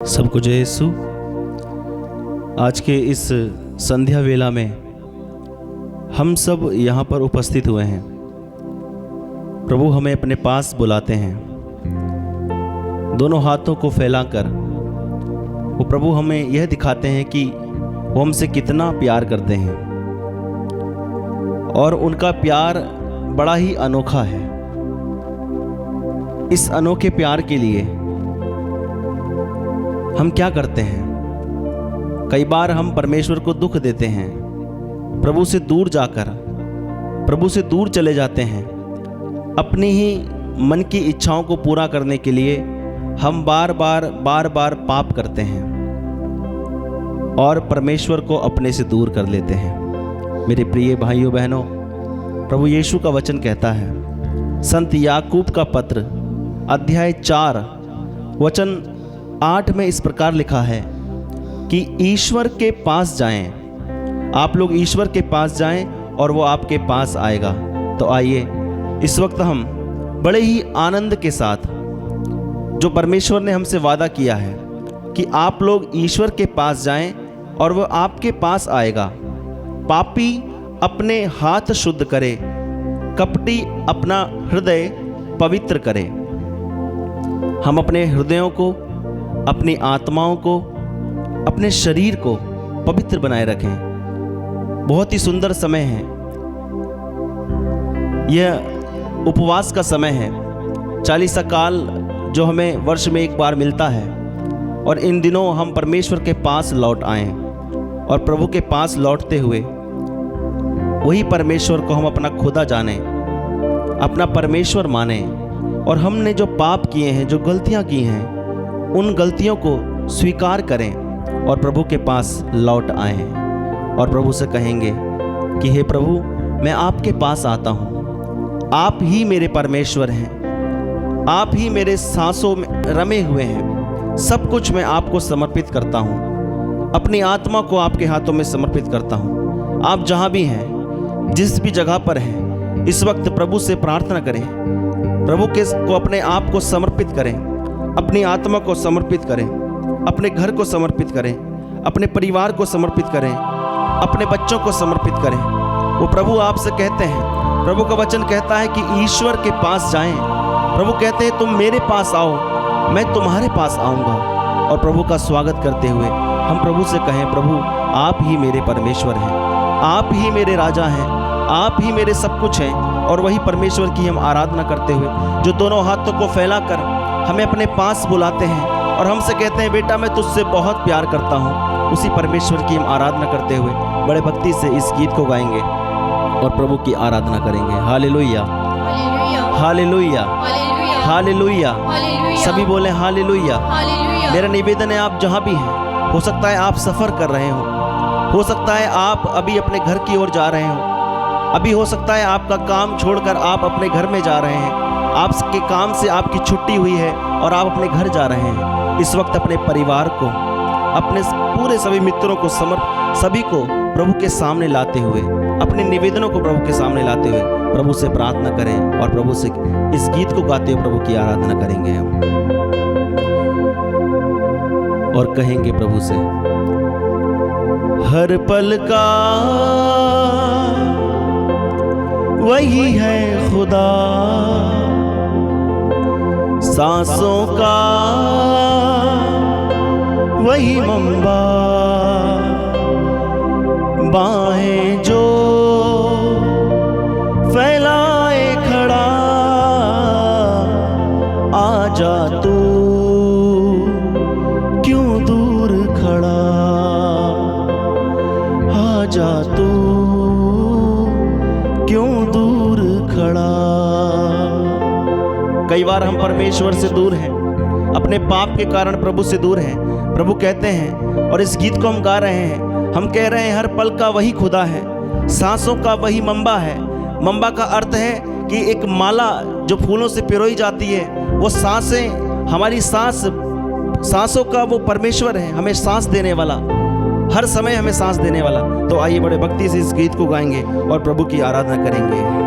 सबको जय यीशु। आज के इस संध्या वेला में हम सब यहाँ पर उपस्थित हुए हैं। प्रभु हमें अपने पास बुलाते हैं। दोनों हाथों को फैलाकर वो प्रभु हमें यह दिखाते हैं कि वो हमसे कितना प्यार करते हैं और उनका प्यार बड़ा ही अनोखा है। इस अनोखे प्यार के लिए हम क्या करते हैं? कई बार हम परमेश्वर को दुख देते हैं, प्रभु से दूर जाकर प्रभु से दूर चले जाते हैं। अपनी ही मन की इच्छाओं को पूरा करने के लिए हम बार बार पाप करते हैं और परमेश्वर को अपने से दूर कर लेते हैं। मेरे प्रिय भाइयों बहनों, प्रभु यीशु का वचन कहता है, संत याकूब का पत्र अध्याय 4 वचन 8 में इस प्रकार लिखा है कि ईश्वर के पास जाएं। आप लोग ईश्वर के पास जाएं और वो आपके पास आएगा। तो आइए इस वक्त हम बड़े ही आनंद के साथ, जो परमेश्वर ने हमसे वादा किया है कि आप लोग ईश्वर के पास जाएं और वो आपके पास आएगा। पापी अपने हाथ शुद्ध करे, कपटी अपना हृदय पवित्र करे। हम अपने हृदयों को, अपनी आत्माओं को, अपने शरीर को पवित्र बनाए रखें। बहुत ही सुंदर समय है, यह उपवास का समय है। 40 काल जो हमें वर्ष में एक बार मिलता है और इन दिनों हम परमेश्वर के पास लौट आए और प्रभु के पास लौटते हुए वही परमेश्वर को हम अपना खुदा जाने, अपना परमेश्वर माने और हमने जो पाप किए हैं, जो गलतियां की हैं, उन गलतियों को स्वीकार करें और प्रभु के पास लौट आएं और प्रभु से कहेंगे कि हे प्रभु, मैं आपके पास आता हूँ। आप ही मेरे परमेश्वर हैं, आप ही मेरे सांसों में रमे हुए हैं। सब कुछ मैं आपको समर्पित करता हूँ, अपनी आत्मा को आपके हाथों में समर्पित करता हूँ। आप जहाँ भी हैं, जिस भी जगह पर हैं, इस वक्त प्रभु से प्रार्थना करें, प्रभु को अपने आप को समर्पित करें, अपनी आत्मा को समर्पित करें, अपने घर को समर्पित करें, अपने परिवार को समर्पित करें, अपने बच्चों को समर्पित करें। वो प्रभु आपसे कहते हैं, प्रभु का वचन कहता है कि ईश्वर के पास जाएं। प्रभु कहते हैं तुम मेरे पास आओ, मैं तुम्हारे पास आऊँगा। और प्रभु का स्वागत करते हुए हम प्रभु से कहें, प्रभु आप ही मेरे परमेश्वर हैं, आप ही मेरे राजा हैं, आप ही मेरे सब कुछ हैं। और वही परमेश्वर की हम आराधना करते हुए, जो दोनों हाथों को फैलाकर हमें अपने पास बुलाते हैं और हमसे कहते हैं, बेटा मैं तुझसे बहुत प्यार करता हूँ, उसी परमेश्वर की हम आराधना करते हुए बड़े भक्ति से इस गीत को गाएंगे और प्रभु की आराधना करेंगे। हालेलुया, हालेलुया, हालेलुया। सभी बोले हालेलुया। मेरा निवेदन है, आप जहाँ भी हैं, हो सकता है आप सफ़र कर रहे हो सकता है आप अभी अपने घर की ओर जा रहे हो, अभी हो सकता है आपका काम छोड़कर आप अपने घर में जा रहे हैं, आपके काम से आपकी छुट्टी हुई है और आप अपने घर जा रहे हैं। इस वक्त अपने परिवार को, अपने पूरे सभी मित्रों को, सभी को प्रभु के सामने लाते हुए, अपने निवेदनों को प्रभु के सामने लाते हुए प्रभु से प्रार्थना करें और प्रभु से इस गीत को गाते हुए प्रभु की आराधना करेंगे हम और कहेंगे प्रभु से, हर पल का वही है खुदा, सांसों का वही मंबा, बाहें जो फैलाए खड़ा, आजा तू क्यों दूर खड़ा, आजा तू क्यों दूर खड़ा। कई बार हम परमेश्वर से दूर हैं, अपने पाप के कारण प्रभु से दूर हैं। प्रभु कहते हैं और इस गीत को हम गा रहे हैं, हम कह रहे हैं, हर पल का वही खुदा है, सांसों का वही मंबा है। मंबा का अर्थ है कि एक माला जो फूलों से पिरोई जाती है, वो सांसें, हमारी सांसों का वो परमेश्वर है, हमें सांस देने वाला, हर समय हमें सांस देने वाला। तो आइए बड़े भक्ति से इस गीत को गाएंगे और प्रभु की आराधना करेंगे।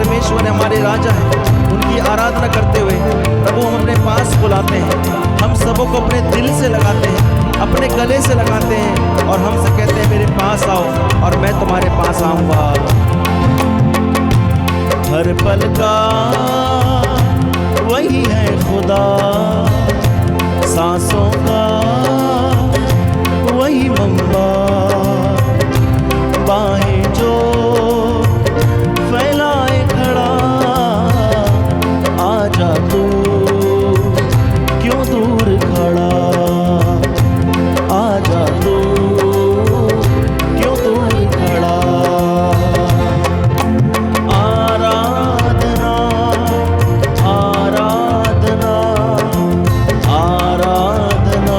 परमेश्वर हमारे राजा हैं, उनकी आराधना करते हुए प्रभु हम अपने पास बुलाते हैं। हम सबों को अपने दिल से लगाते हैं, अपने गले से लगाते हैं और हमसे कहते हैं मेरे पास आओ और मैं तुम्हारे पास आऊँगा। हर पल का वही है खुदा, सांसों का वही मंबा, बाहें जो फैलाए खड़ा, आजा तू क्यों दूर खड़ा, आजा तू क्यों दूर खड़ा। आराधना आराधना आराधना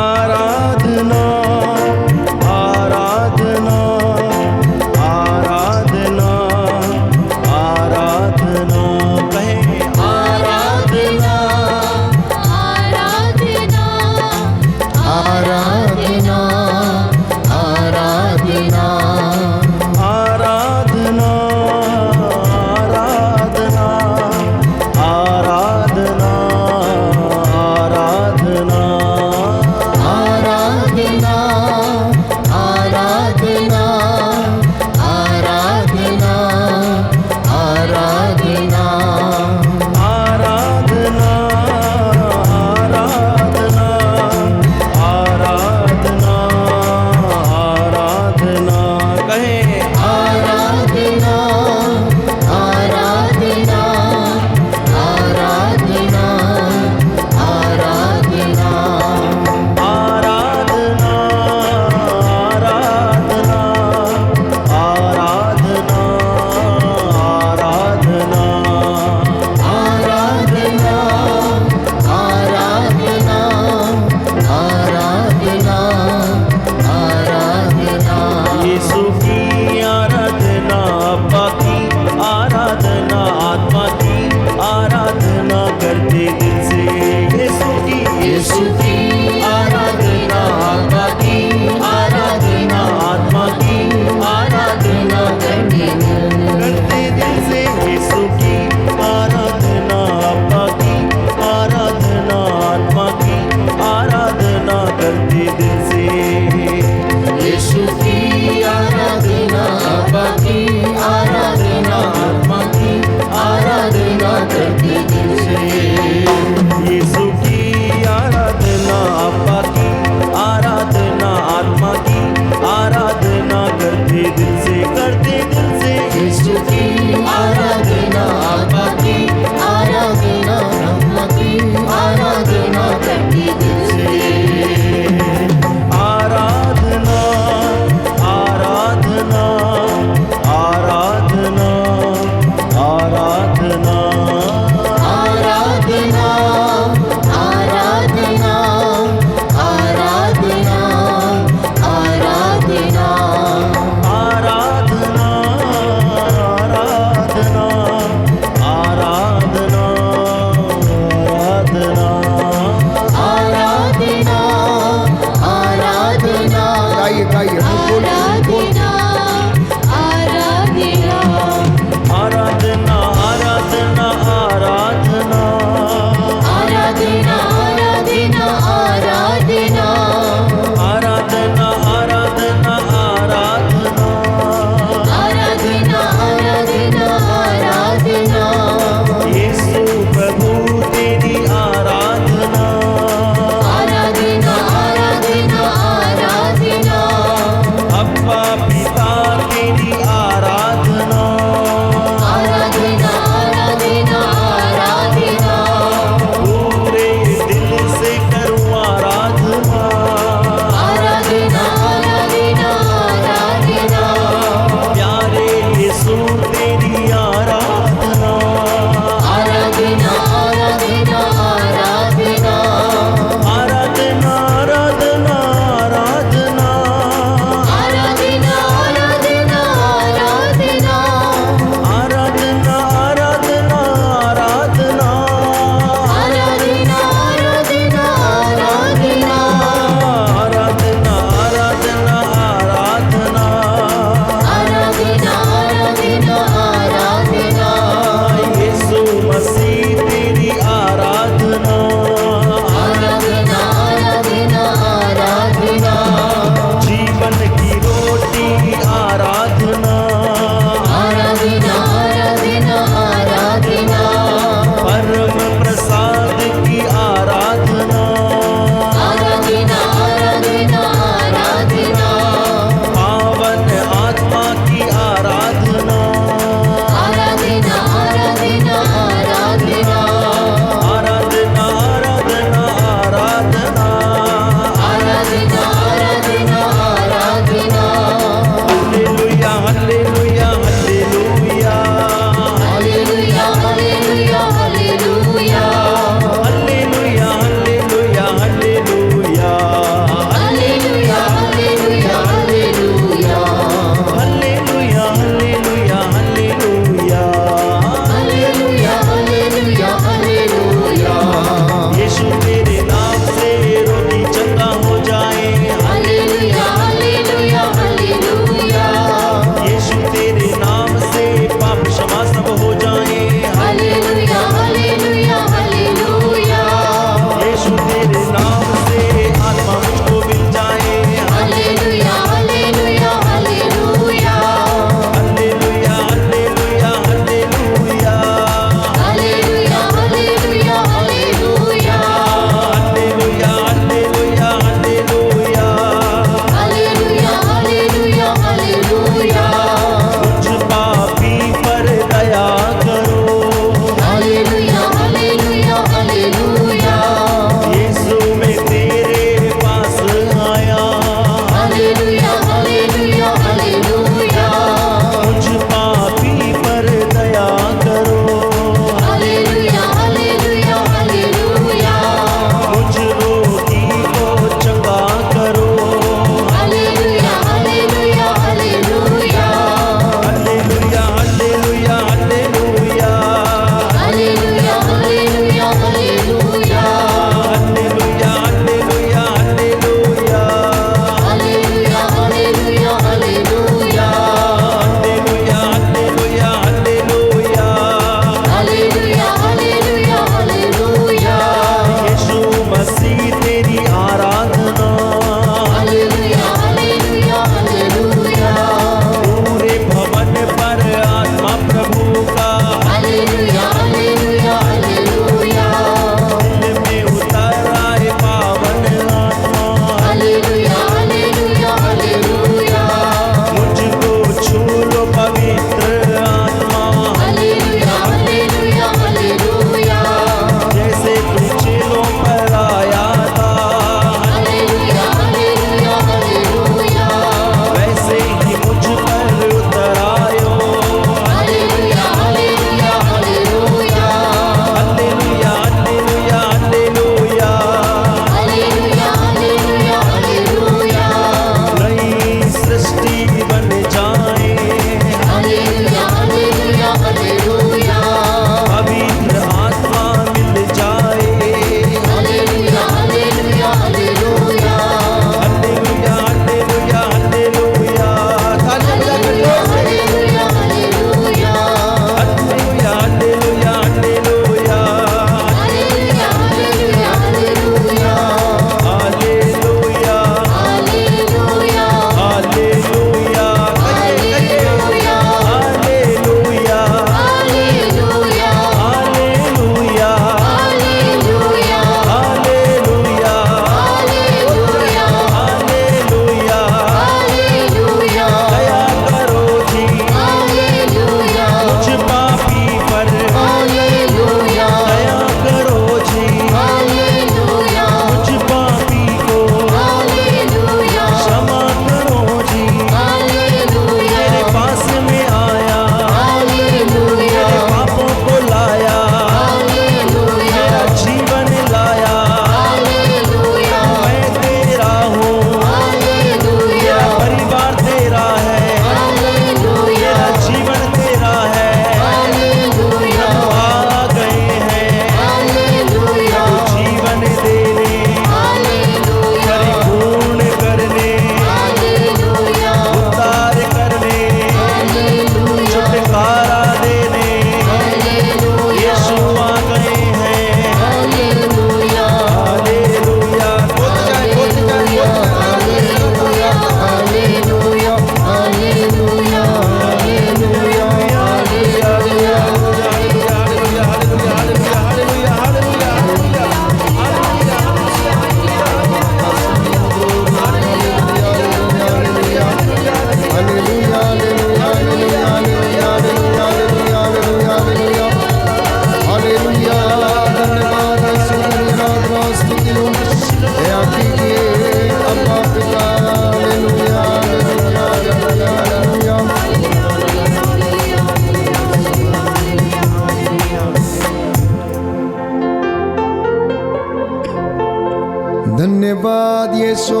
धन्यवाद यीशु,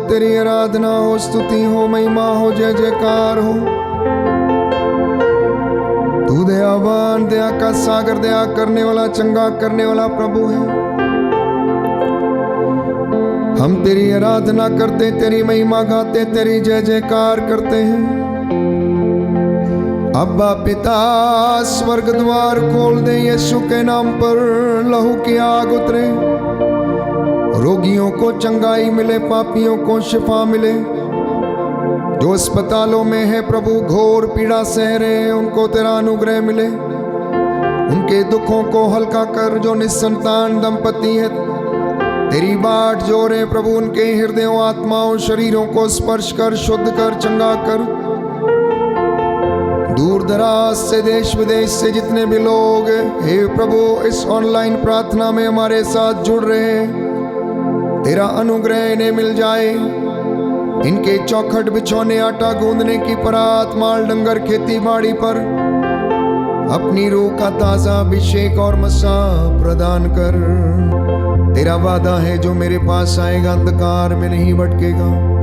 तेरी आराधना हो, स्तुति हो, महिमा हो, जय जयकार हो। तू दयावान, दया का सागर, दया करने वाला, चंगा करने वाला प्रभु है। हम तेरी आराधना करते, तेरी महिमा गाते, तेरी जय जयकार करते हैं। अब्बा पिता, स्वर्ग द्वार खोल दे, यीशु के नाम पर लहू की आग उतरे, रोगियों को चंगाई मिले, पापियों को शिफा मिले। जो अस्पतालों में है प्रभु, घोर पीड़ा सह रहे हैं, उनको तेरा अनुग्रह मिले। उनके दुखों को हल्का कर। जो निसंतान दंपति है, तेरी बाट जो रहे प्रभु, उनके हृदयों, आत्माओं, शरीरों को स्पर्श कर, शुद्ध कर, चंगा कर। दूर दराज से, देश विदेश से जितने भी लोग हे प्रभु इस ऑनलाइन प्रार्थना में हमारे साथ जुड़ रहे हैं, तेरा अनुग्रह इन्हें मिल जाए। इनके चौखट, बिछौने, आटा गूंदने की परात, माल डंगर, खेती बाड़ी पर अपनी रूह का ताजा अभिषेक और मसा प्रदान कर। तेरा वादा है, जो मेरे पास आएगा अंधकार में नहीं भटकेगा।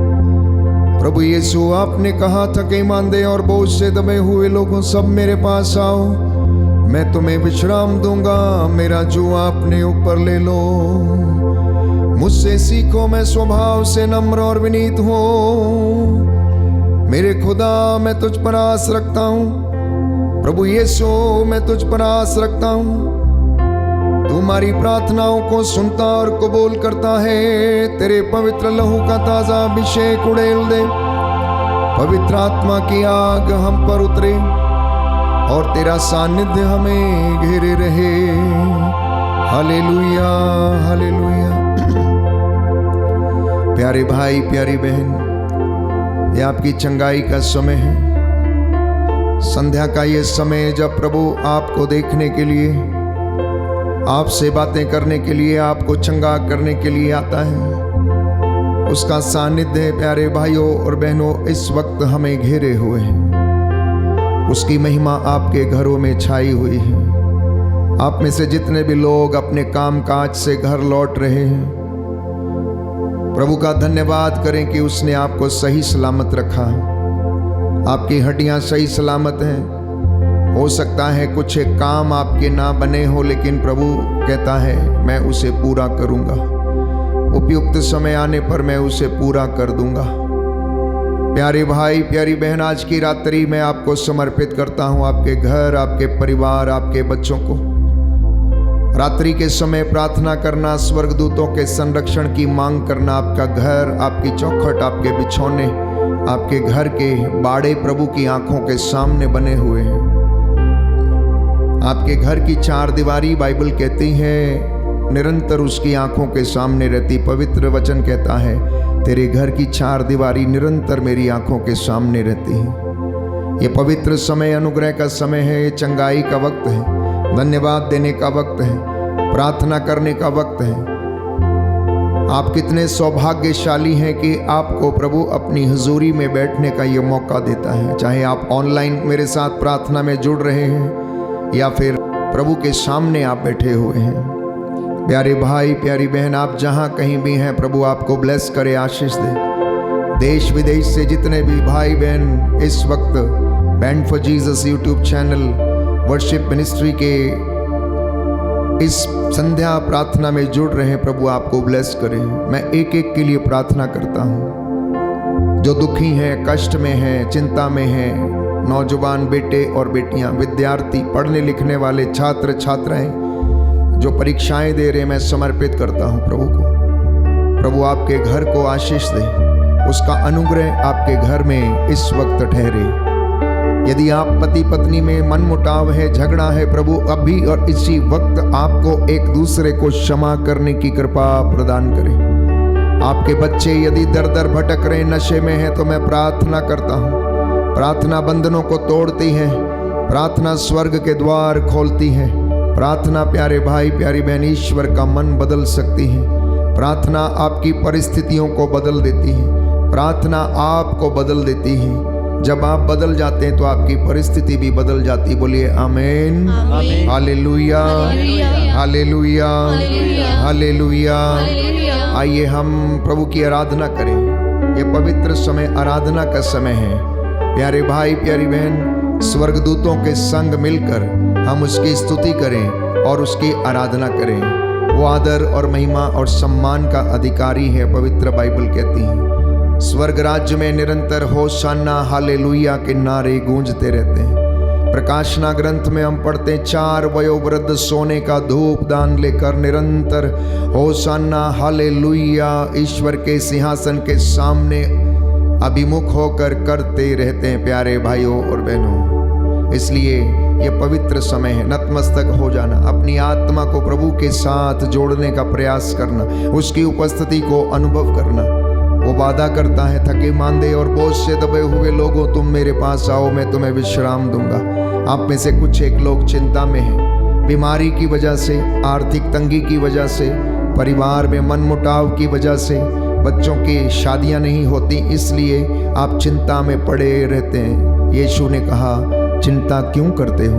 प्रभु यीशु, आपने कहा था कि ईमानदेह और बोझ से दबे हुए लोगों सब मेरे पास आओ, मैं तुम्हें विश्राम दूंगा। मेरा जो आपने ऊपर ले लो। मुझसे सीखो, मैं स्वभाव से नम्र और विनीत हूँ। मेरे खुदा, मैं तुझ पर आस रखता हूँ। प्रभु यीशु, मैं तुझ पर आस रखता हूँ। तुम्हारी प्रार्थनाओं को सुनता और कबूल करता है। तेरे पवित्र लहू का ताजा अभिषेक उड़ेल दे। पवित्र आत्मा की आग हम पर उतरे और तेरा सानिध्य हमें घेरे रहे। Hallelujah, hallelujah. प्यारे भाई, प्यारी बहन, ये आपकी चंगाई का समय है। संध्या का ये समय जब प्रभु आपको देखने के लिए, आपसे बातें करने के लिए, आपको चंगा करने के लिए आता है। उसका सानिध्य प्यारे भाइयों और बहनों इस वक्त हमें घेरे हुए हैं। उसकी महिमा आपके घरों में छाई हुई है। आप में से जितने भी लोग अपने काम काज से घर लौट रहे हैं, प्रभु का धन्यवाद करें कि उसने आपको सही सलामत रखा। आपकी हड्डियां सही सलामत हैं। हो सकता है कुछ एक काम आपके ना बने हो, लेकिन प्रभु कहता है मैं उसे पूरा करूंगा। उपयुक्त समय आने पर मैं उसे पूरा कर दूंगा। प्यारे भाई, प्यारी बहन, आज की रात्रि मैं आपको समर्पित करता हूं। आपके घर, आपके परिवार, आपके बच्चों को रात्रि के समय प्रार्थना करना, स्वर्गदूतों के संरक्षण की मांग करना। आपका घर, आपकी चौखट, आपके बिछौने, आपके घर के बाड़े प्रभु की आंखों के सामने बने हुए हैं। आपके घर की चार दीवारी बाइबल कहती है निरंतर उसकी आंखों के सामने रहती। पवित्र वचन कहता है तेरे घर की चार दीवारी निरंतर मेरी आंखों के सामने रहती है। ये पवित्र समय अनुग्रह का समय है। ये चंगाई का वक्त है, धन्यवाद देने का वक्त है, प्रार्थना करने का वक्त है। आप कितने सौभाग्यशाली हैं कि आपको प्रभु अपनी हुजूरी में बैठने का ये मौका देता है। चाहे आप ऑनलाइन मेरे साथ प्रार्थना में जुड़ रहे हैं या फिर प्रभु के सामने आप बैठे हुए हैं। प्यारे भाई, प्यारी बहन, आप जहां कहीं भी हैं, प्रभु आपको ब्लेस करे, आशीष दे। देश विदेश से जितने भी भाई बहन इस वक्त band for Jesus YouTube channel worship ministry के इस संध्या प्रार्थना में जुड़ रहे हैं, प्रभु आपको ब्लेस करे। मैं एक एक के लिए प्रार्थना करता हूं। जो दुखी हैं, कष्ट में हैं, चिंता में हैं, नौजवान बेटे और बेटियां, विद्यार्थी, पढ़ने लिखने वाले छात्र छात्राएं जो परीक्षाएं दे रहे, मैं समर्पित करता हूं प्रभु को। प्रभु आपके घर को आशीष दे, उसका अनुग्रह आपके घर में इस वक्त ठहरे। यदि आप पति पत्नी में मनमुटाव है, झगड़ा है, प्रभु अभी और इसी वक्त आपको एक दूसरे को क्षमा करने की कृपा प्रदान करें। आपके बच्चे यदि दर दर भटक रहे, नशे में हैं, तो मैं प्रार्थना करता हूँ। प्रार्थना बंधनों को तोड़ती है, प्रार्थना स्वर्ग के द्वार खोलती है। प्रार्थना प्यारे भाई, प्यारी बहन, ईश्वर का मन बदल सकती है। प्रार्थना आपकी परिस्थितियों को बदल देती है। प्रार्थना आपको बदल देती है। जब आप बदल जाते हैं तो आपकी परिस्थिति भी बदल जाती। बोलिए आमीन, हालेलुया, हालेलुया, हालेलुया। आइए हम प्रभु की आराधना करें। ये पवित्र समय आराधना का समय है। प्यारे भाई प्यारी बहन, स्वर्गदूतों के संग मिलकर हम उसकी स्तुति करें और उसकी आराधना करें। वो आदर और महिमा और सम्मान का अधिकारी है। पवित्र बाइबल कहती है स्वर्ग राज्य में निरंतर होशाना हालेलुया के नारे गूंजते रहते हैं। प्रकाशना ग्रंथ में हम पढ़ते हैं 4 वयोवृद्ध सोने का धूप दान लेकर निरंतर होशाना हालेलुया ईश्वर के सिंहासन के सामने अभिमुख होकर करते रहते हैं। प्यारे भाइयों और बहनों, इसलिए ये पवित्र समय है। नतमस्तक हो जाना, अपनी आत्मा को प्रभु के साथ जोड़ने का प्रयास करना, उसकी उपस्थिति को अनुभव करना। वो वादा करता है, थके मांदे और बोझ से दबे हुए लोगों, तुम मेरे पास आओ, मैं तुम्हें विश्राम दूंगा। आप में से कुछ एक लोग चिंता में हैं, बीमारी की वजह से, आर्थिक तंगी की वजह से, परिवार में मनमुटाव की वजह से, बच्चों की शादियां नहीं होती, इसलिए आप चिंता में पड़े रहते हैं। यीशु ने कहा, चिंता क्यों करते हो?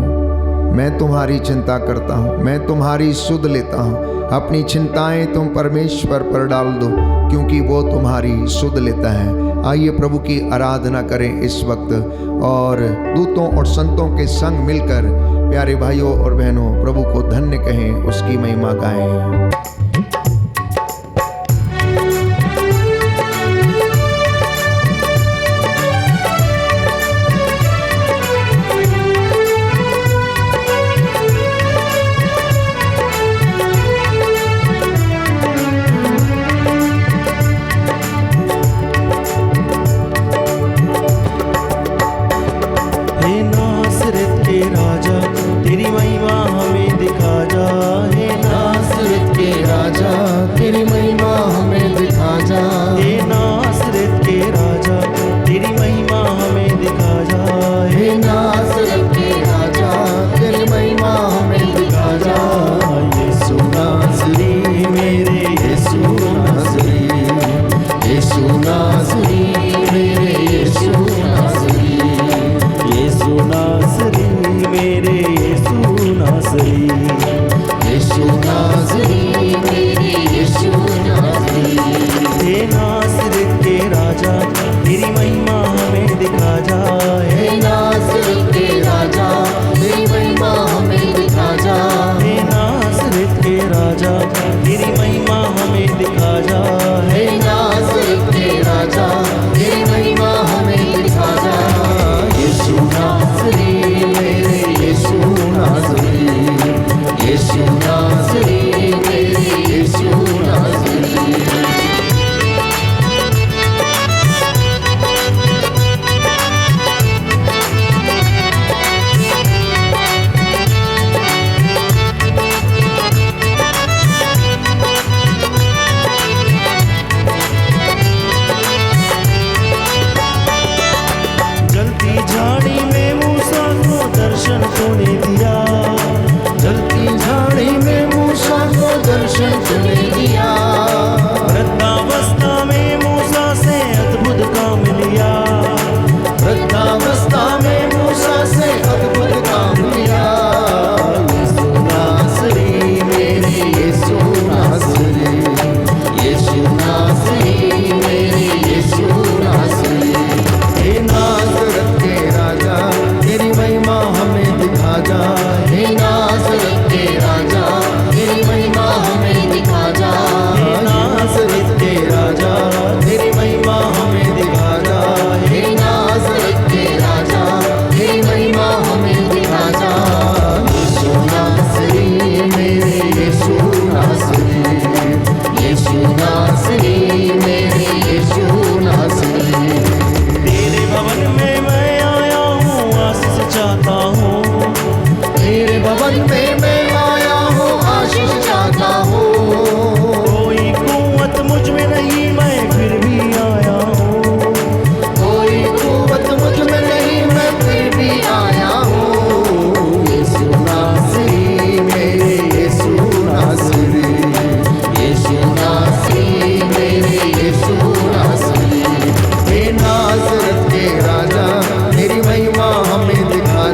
मैं तुम्हारी चिंता करता हूँ, मैं तुम्हारी सुध लेता हूँ। अपनी चिंताएं तुम परमेश्वर पर डाल दो, क्योंकि वो तुम्हारी सुध लेता है। आइए प्रभु की आराधना करें इस वक्त और दूतों और संतों के संग मिलकर प्यारे भाइयों और बहनों प्रभु को धन्य कहें, उसकी महिमा गाएं। महिमा हमें दिखा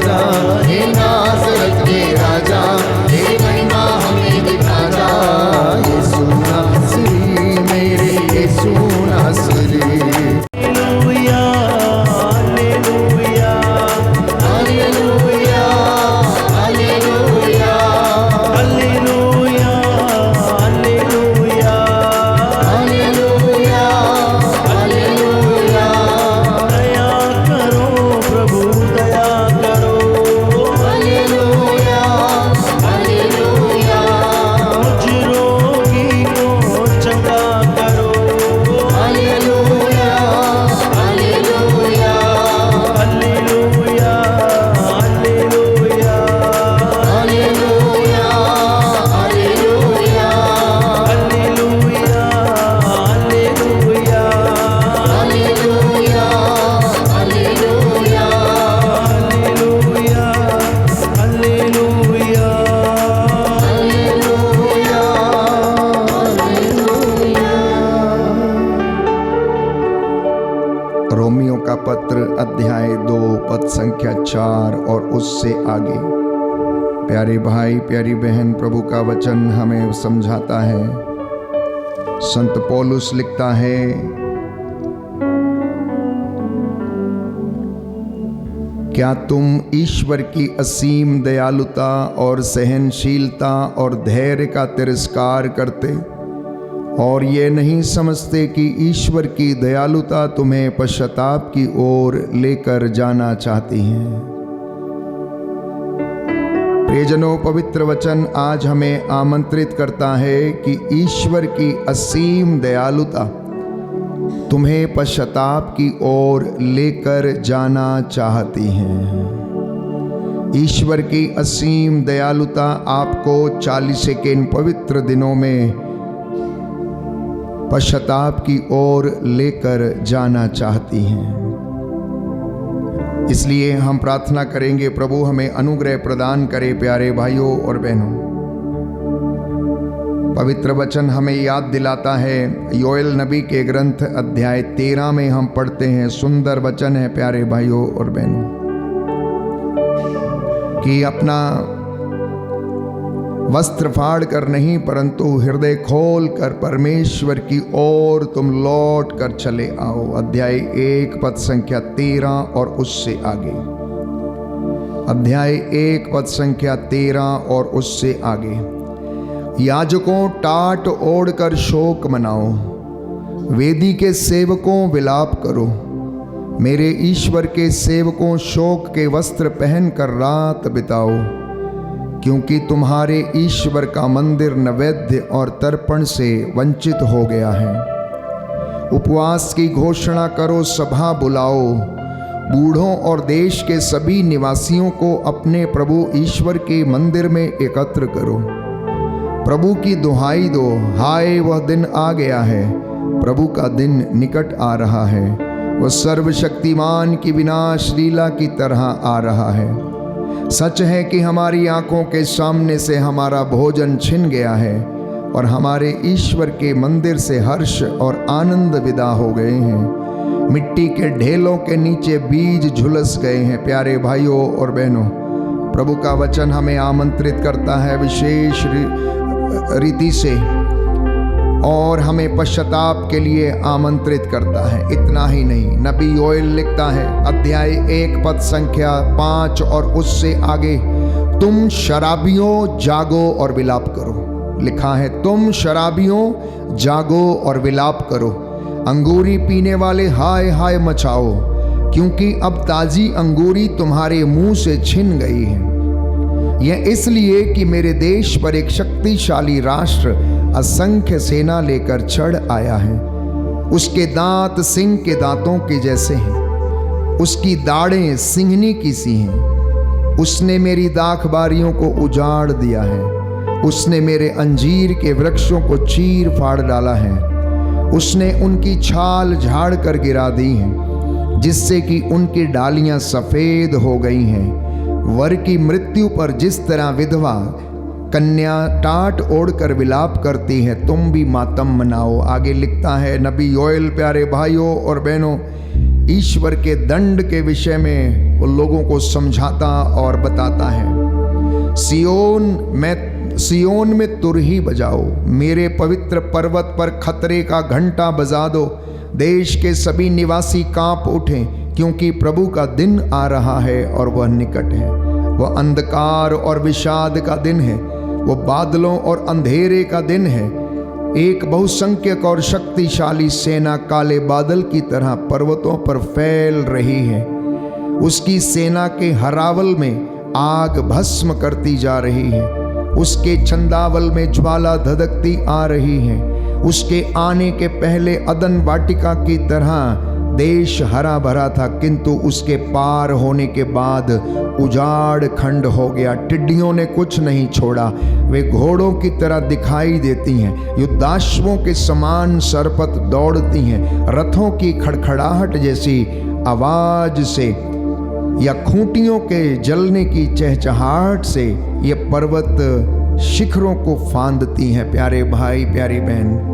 जा, हे नासरत के राजा। आगे। प्यारे भाई प्यारी बहन, प्रभु का वचन हमें समझाता है। संत पौलुस लिखता है, क्या तुम ईश्वर की असीम दयालुता और सहनशीलता और धैर्य का तिरस्कार करते और ये नहीं समझते कि ईश्वर की दयालुता तुम्हें पश्चाताप की ओर लेकर जाना चाहती है। प्रियजनों, पवित्र वचन आज हमें आमंत्रित करता है कि ईश्वर की असीम दयालुता तुम्हें पश्चाताप की ओर लेकर जाना चाहती है। ईश्वर की असीम दयालुता आपको 40 के इन पवित्र दिनों में पश्चाताप की ओर लेकर जाना चाहती हैं। इसलिए हम प्रार्थना करेंगे, प्रभु हमें अनुग्रह प्रदान करे। प्यारे भाइयों और बहनों, पवित्र वचन हमें याद दिलाता है, योएल नबी के ग्रंथ अध्याय 13 में हम पढ़ते हैं, सुंदर वचन है प्यारे भाइयों और बहनों, कि अपना वस्त्र फाड़ कर नहीं परंतु हृदय खोल कर परमेश्वर की ओर तुम लौट कर चले आओ। अध्याय 1 पद संख्या 13 और उससे आगे। अध्याय 1 पद संख्या 13 और उससे आगे। याजकों, टाट ओढ़ कर शोक मनाओ, वेदी के सेवकों विलाप करो, मेरे ईश्वर के सेवकों शोक के वस्त्र पहनकर रात बिताओ, क्योंकि तुम्हारे ईश्वर का मंदिर नैवेद्य और तर्पण से वंचित हो गया है। उपवास की घोषणा करो, सभा बुलाओ, बूढ़ों और देश के सभी निवासियों को अपने प्रभु ईश्वर के मंदिर में एकत्र करो। प्रभु की दुहाई दो, हाय वह दिन आ गया है, प्रभु का दिन निकट आ रहा है, वह सर्वशक्तिमान की विनाश लीला की तरह आ रहा है। सच है कि हमारी आंखों के सामने से हमारा भोजन छिन गया है और हमारे ईश्वर के मंदिर से हर्ष और आनंद विदा हो गए हैं। मिट्टी के ढेलों के नीचे बीज झुलस गए हैं। प्यारे भाइयों और बहनों, प्रभु का वचन हमें आमंत्रित करता है विशेष रीति से और हमें पश्चाताप के लिए आमंत्रित करता है। इतना ही नहीं, नबी योएल लिखता है, अध्याय 1 पद संख्या 5 और उससे आगे, तुम शराबियों जागो और विलाप करो। लिखा है, तुम शराबियों जागो और विलाप करो, अंगूरी पीने वाले हाय हाय मचाओ, क्योंकि अब ताजी अंगूरी तुम्हारे मुंह से छिन गई है। यह इसलिए कि मेरे देश पर एक शक्तिशाली राष्ट्र असंख्य सेना लेकर चढ़ आया है। उसके दांत सिंह के दांतों के जैसे हैं, उसकी दाढ़ें सिंहनी की सी हैं। उसने मेरी दाखबारियों को उजाड़ दिया है, उसने मेरे अंजीर के वृक्षों को चीर फाड़ डाला है, उसने उनकी छाल झाड़ कर गिरा दी है, जिससे कि उनकी डालियां सफेद हो गई हैं। वर की मृत्यु पर जिस तरह विधवा कन्या टाट ओढ़कर विलाप करती है, तुम भी मातम मनाओ। आगे लिखता है नबी योएल, प्यारे भाइयों और बहनों, ईश्वर के दंड के विषय में वो लोगों को समझाता और बताता है। सियोन में तुरही बजाओ, मेरे पवित्र पर्वत पर खतरे का घंटा बजा दो, देश के सभी निवासी कांप उठें, क्योंकि प्रभु का दिन आ रहा है और वह निकट है। वह अंधकार और विषाद का दिन है, वो बादलों और अंधेरे का दिन है। एक बहुसंख्यक और शक्तिशाली सेना काले बादल की तरह पर्वतों पर फैल रही है। उसकी सेना के हरावल में आग भस्म करती जा रही है, उसके छंदावल में ज्वाला धधकती आ रही है। उसके आने के पहले अदन वाटिका की तरह देश हरा भरा था, किंतु उसके पार होने के बाद उजाड़ खंड हो गया। टिड्डियों ने कुछ नहीं छोड़ा, वे घोड़ों की तरह दिखाई देती हैं, युद्धाश्वों के समान सरपत दौड़ती हैं, रथों की खड़खड़ाहट जैसी आवाज से या खूंटियों के जलने की चहचहाहट से ये पर्वत शिखरों को फांदती हैं। प्यारे भाई प्यारी बहन,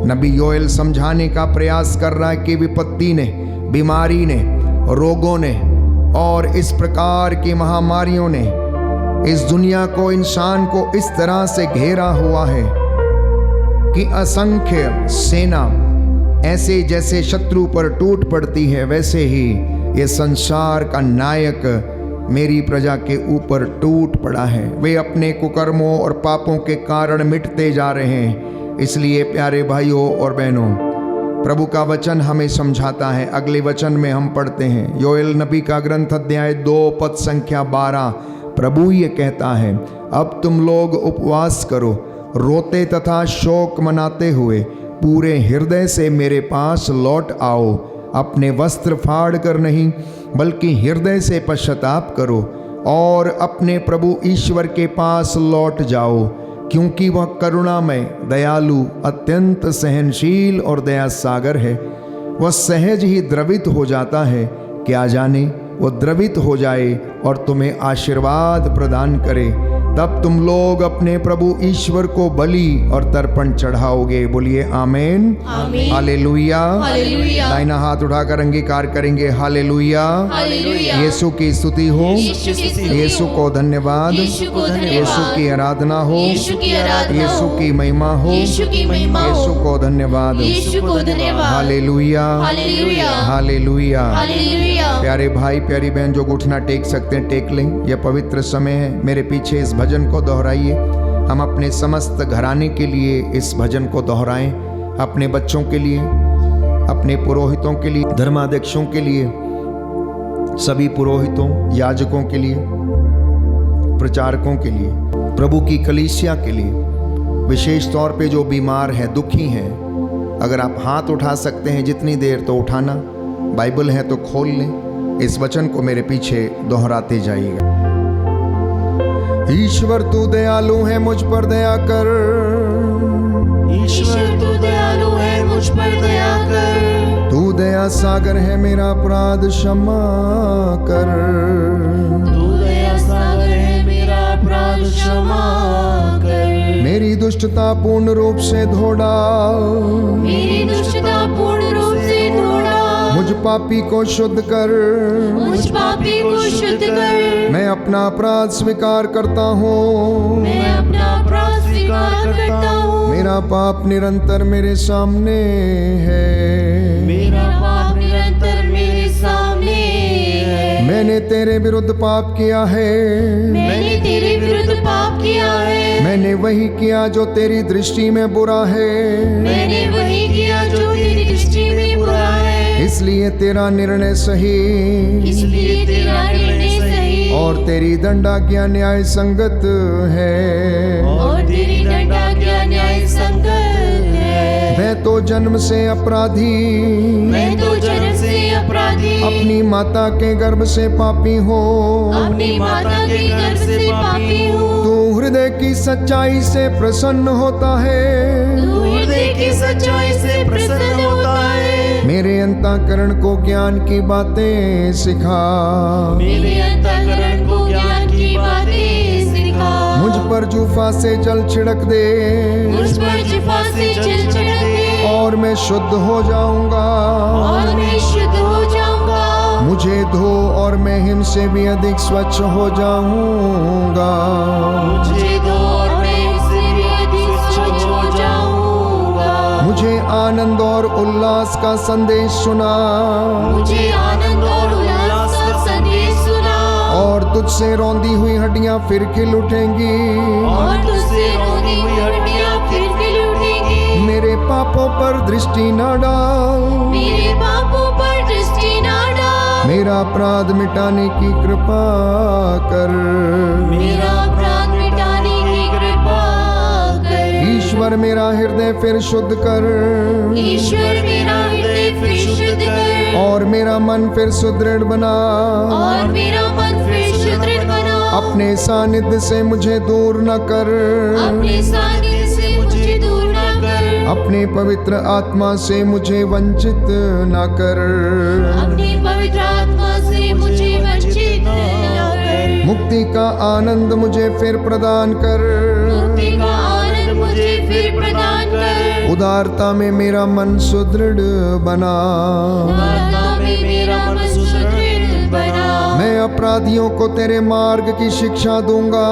नबी योएल समझाने का प्रयास कर रहा है कि विपत्ति ने, बीमारी ने, रोगों ने और इस प्रकार की महामारियों ने इस दुनिया को, इंसान को इस तरह से घेरा हुआ है कि असंख्य सेना ऐसे जैसे शत्रु पर टूट पड़ती है, वैसे ही ये संसार का नायक मेरी प्रजा के ऊपर टूट पड़ा है। वे अपने कुकर्मों और पापों के कारण मिटते जा रहे हैं। इसलिए प्यारे भाइयों और बहनों, प्रभु का वचन हमें समझाता है। अगले वचन में हम पढ़ते हैं योएल नबी का ग्रंथ अध्याय 2 पद संख्या 12। प्रभु ये कहता है, अब तुम लोग उपवास करो, रोते तथा शोक मनाते हुए पूरे हृदय से मेरे पास लौट आओ। अपने वस्त्र फाड़ कर नहीं, बल्कि हृदय से पश्चाताप करो और अपने प्रभु ईश्वर के पास लौट जाओ, क्योंकि वह करुणामय, दयालु, अत्यंत सहनशील और दया सागर है। वह सहज ही द्रवित हो जाता है, क्या जाने वो द्रवित हो जाए और तुम्हें आशीर्वाद प्रदान करे। तब तुम लोग अपने प्रभु ईश्वर को बलि और तर्पण चढ़ाओगे। बोलिए आमेन, आमीन। हालेलुया। हालेलुया। दाहिना हाथ उठाकर अंगीकार करेंगे, हालेलुया। हालेलुया। यीशु की स्तुति हो, यीशु की स्तुति हो। यीशु को धन्यवाद, यीशु को धन्यवाद। यीशु की आराधना हो, यीशु की आराधना यीशु हो। की महिमा हो, यीशु की महिमा हो। यीशु को धन्यवाद, यीशु को धन्यवाद। हालेलुया, हालेलुया। हालेलुया। हालेलुया। प्यारे भाई प्यारी बहन, जो घुटना टेक सकते हैं टेक लें। यह पवित्र समय है। मेरे पीछे इस भजन को दोहराइए। हम अपने समस्त घराने के लिए इस भजन को दोहराएं, अपने बच्चों के लिए, अपने पुरोहितों के लिए, धर्माध्यक्षों के लिए, सभी पुरोहितों, याजकों के लिए, प्रचारकों के लिए, प्रभु की कलीसिया के लिए, विशेष तौर पे जो बीमार हैं, दुखी हैं। अगर आप हाथ उठा सकते हैं जितनी देर तो उठाना, बाइबल है तो खोल लें। इस वचन को मेरे पीछे दोहराते जाइएगा। ईश्वर तू दयालु है, मुझ पर दया कर। ईश्वर तू दयालु है, मुझ पर दया कर। तू दया सागर है, मेरा अपराध क्षमा कर। तू दया सागर है, मेरा अपराध क्षमा कर। मेरी दुष्टता पूर्ण रूप से धो डाल। मेरी दुष्टता पूर्ण रूप से धो डाल। मुझ पापी को शुद्ध कर। मुझ पापी को शुद्ध कर। मैं अपना अपराध स्वीकार करता हूँ। मैं अपना अपराध स्वीकार करता हूँ। मेरा पाप निरंतर मेरे सामने है। मेरा पाप निरंतर मेरे सामने है। मैंने तेरे विरुद्ध पाप किया है। मैंने तेरे विरुद्ध पाप किया है। मैंने वही किया जो तेरी दृष्टि में बुरा है। मैंने वही किया जो तेरी दृष्टि में बुरा है। इसलिए तेरा निर्णय सही, इसलिए तेरा निर्णय सही, और तेरी दंडाज्ञा न्याय संगत है। और तेरी दंडाज्ञा न्याय संगत है। मैं तो जन्म से अपराधी, मैं तो जन्म से अपराधी, अपनी माता के गर्भ से पापी हूँ। अपनी माता के गर्भ से पापी हूँ। तू हृदय की सच्चाई से प्रसन्न होता है। तू हृदय की सच्चाई से प्रसन्न होता है। मेरे अंतःकरण को ज्ञान की बातें सिखा। मेरे अंतःकरण को ज्ञान की बातें सिखा। मुझ पर जूफा से जल छिड़क दे। मुझ पर जूफा से जल छिड़क दे। और मैं शुद्ध हो जाऊंगा। और मैं शुद्ध हो जाऊंगा। मुझे धो और मैं हिम से भी अधिक स्वच्छ हो जाऊंगा। मुझे दो और मैं इससे भी अधिक स्वच्छ हो जाऊंगा। मुझे आनंद और उल्लास का संदेश सुना। मुझे आनंद और उल्लास का संदेश सुना। और तुझसे रौंदी हुई हड्डियां फिर खिल उठेंगी। और तुझसे रोती हुई हड्डियां फिर खिल उठेंगी। मेरे पापों पर दृष्टि न डाल। मेरे पापों पर दृष्टि न डाल। मेरा अपराध मिटाने की कृपा कर। मेरा अपराध मिटाने की कृपा कर। ईश्वर मेरा हृदय फिर शुद्ध कर। ईश्वर मेरा हृदय फिर शुद्ध कर। और मेरा मन फिर सुदृढ़ बना। और मेरा मन फिर सुदृढ़ बना। अपने सानिध्य से मुझे दूर न कर। अपने सानिध्य से मुझे दूर न कर। अपने पवित्र आत्मा से मुझे वंचित न कर। अपनी पवित्र आत्मा से मुझे वंचित न कर। मुक्ति का आनंद मुझे फिर प्रदान कर। मुक्ति का आनंद मुझे फिर प्रदान कर। उदारता में मेरा मन सुदृढ़ बना। उदारता में मेरा मन सुदृढ़ बना। मैं अपराधियों को तेरे मार्ग की शिक्षा दूंगा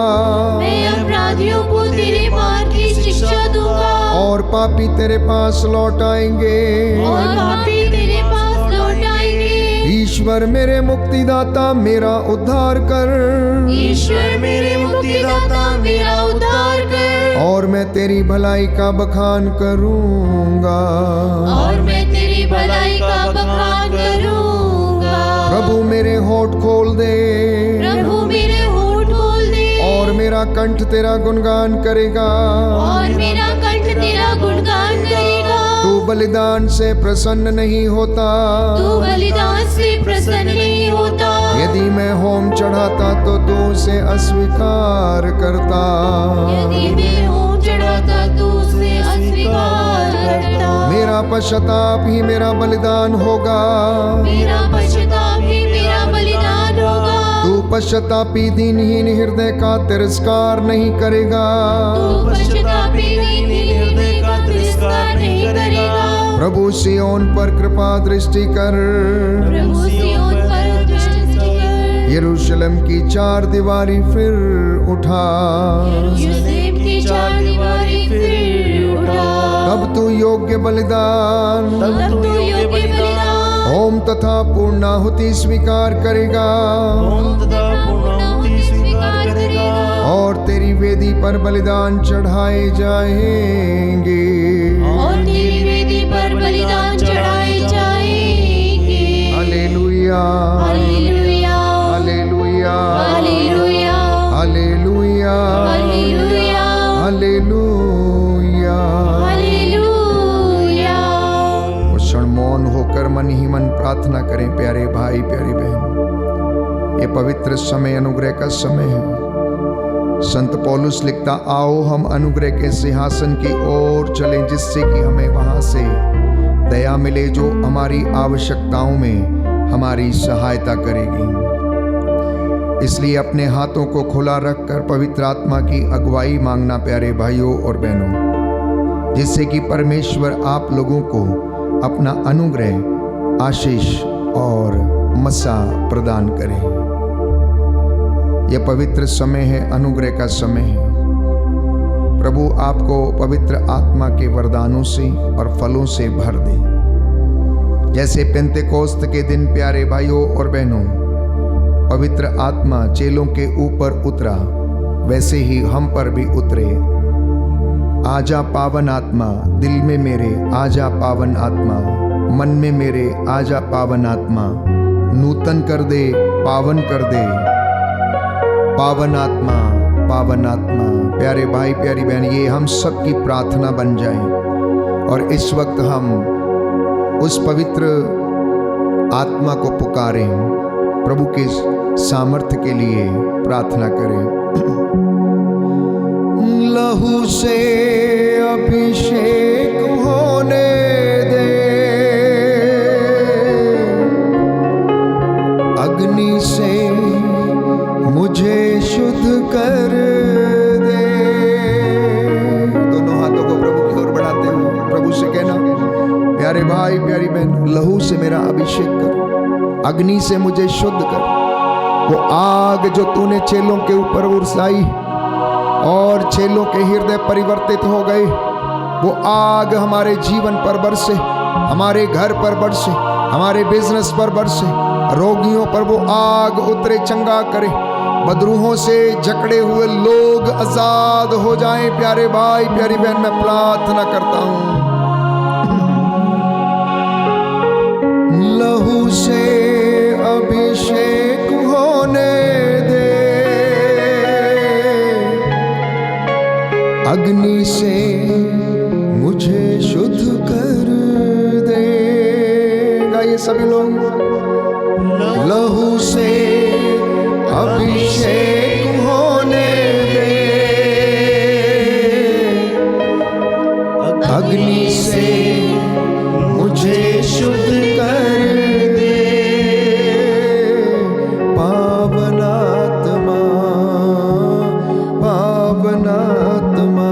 मैं अपराधियों को तेरे मार्ग की शिक्षा दूंगा और पापी तेरे पास लौट आएंगे। और पापी तेरे पास लौट आएंगे। ईश्वर मेरे मुक्तिदाता मेरा उद्धार कर, ईश्वर मेरे मुक्तिदाता मेरा उद्धार कर, और मैं तेरी भलाई का बखान करूंगा। और मैं तेरी भलाई का बखान करूंगा। प्रभु मेरे होठ खोल दे, प्रभु मेरे होठ खोल दे, और मेरा कंठ तेरा गुणगान करेगा। और मेरा कंठ तेरा गुणगान करेगा। तू बलिदान से प्रसन्न नहीं होता, तू बलिदान से प्रसन्न नहीं होता। यदि मैं होम चढ़ाता तो तू उसे अस्वीकार करता। यदि मैं होम चढ़ाता तू उसे अस्वीकार करता। मेरा पश्चाताप ही मेरा बलिदान होगा, मेरा पश्चाताप ही मेरा बलिदान होगा। तू पश्चातापी दीनहीन हृदय का तिरस्कार नहीं करेगा। तू पश्चातापी दीनहीन हृदय का तिरस्कार नहीं करेगा। प्रभु सियोन पर कृपा दृष्टि कर, प्रभु सिय्योन पर दृष्टि कर, यरूशलेम की चार दीवारी फिर उठा। यरूशलेम की चार दीवारी फिर उठा। तब तू योग्य बलिदान, तब तू योग्य बलिदान, होम तथा पूर्णाहुति स्वीकार करेगा, पूर्णाहुति स्वीकार करेगा। और तेरी वेदी पर बलिदान चढ़ाए जाएंगे। और तेरी वेदी पर बलिदान चढ़ाए जाएंगे। हालेलुया, हालेलुया, हालेलुया, हालेलुया, हालेलुया, हालेलुया, हालेलुया। हालेलुया। कुछ क्षण मौन होकर मन ही मन प्रार्थना करें। प्यारे भाई प्यारी बहन, ये पवित्र समय अनुग्रह का समय है। संत पौलुस लिखता, आओ हम अनुग्रह के सिंहासन की ओर चलें, जिससे कि हमें वहां से दया मिले जो हमारी आवश्यकताओं में हमारी सहायता करेगी। इसलिए अपने हाथों को खुला रखकर पवित्र आत्मा की अगुवाई मांगना प्यारे भाइयों और बहनों, जिससे कि परमेश्वर आप लोगों को अपना अनुग्रह, आशीष और मसा प्रदान करें। यह पवित्र समय है, अनुग्रह का समय है। प्रभु आपको पवित्र आत्मा के वरदानों से और फलों से भर दे। जैसे पेंतेकोस्त के दिन प्यारे भाइयों और बहनों पवित्र आत्मा चेलों के ऊपर उतरा, वैसे ही हम पर भी उतरे। आजा पावन आत्मा, दिल में मेरे आजा पावन आत्मा, मन में मेरे आजा पावन आत्मा, नूतन कर दे, पावन कर दे। पावन आत्मा, पावन आत्मा। प्यारे भाई प्यारी बहन, ये हम सब की प्रार्थना बन जाए और इस वक्त हम उस पवित्र आत्मा को पुकारें, प्रभु के सामर्थ्य के लिए प्रार्थना करें। लहू से अभिषेक होने दे, अग्नि से मुझे शुद्ध कर दे। दोनों हाथों को प्रभु की ओर बढ़ाते हुए प्रभु से कहना, प्यारे भाई प्यारी बहन, लहू से मेरा अभिषेक कर, अग्नि से मुझे शुद्ध कर। वो आग जो तूने चेलों के ऊपर बरसाई और चेलों के हृदय परिवर्तित हो गए, वो आग हमारे जीवन पर बरसे, हमारे घर पर बरसे, हमारे बिजनेस पर बरसे, रोगियों पर वो आग उतरे, चंगा करे, बदरूहों से जकड़े हुए लोग आजाद हो जाएं। प्यारे भाई प्यारी बहन, मैं प्रार्थना करता हूं, लहू से अभिषेक होने दे, अग्नि से मुझे शुद्ध कर दे। गाइए सभी लोग, लहू से अभिषेक होने दे, अग्नि से मुझे शुद्ध कर दे। पावन आत्मा, पावन आत्मा,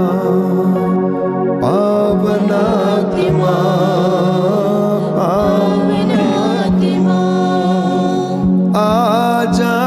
पावन आत्मा, पावन आत्मा, आजा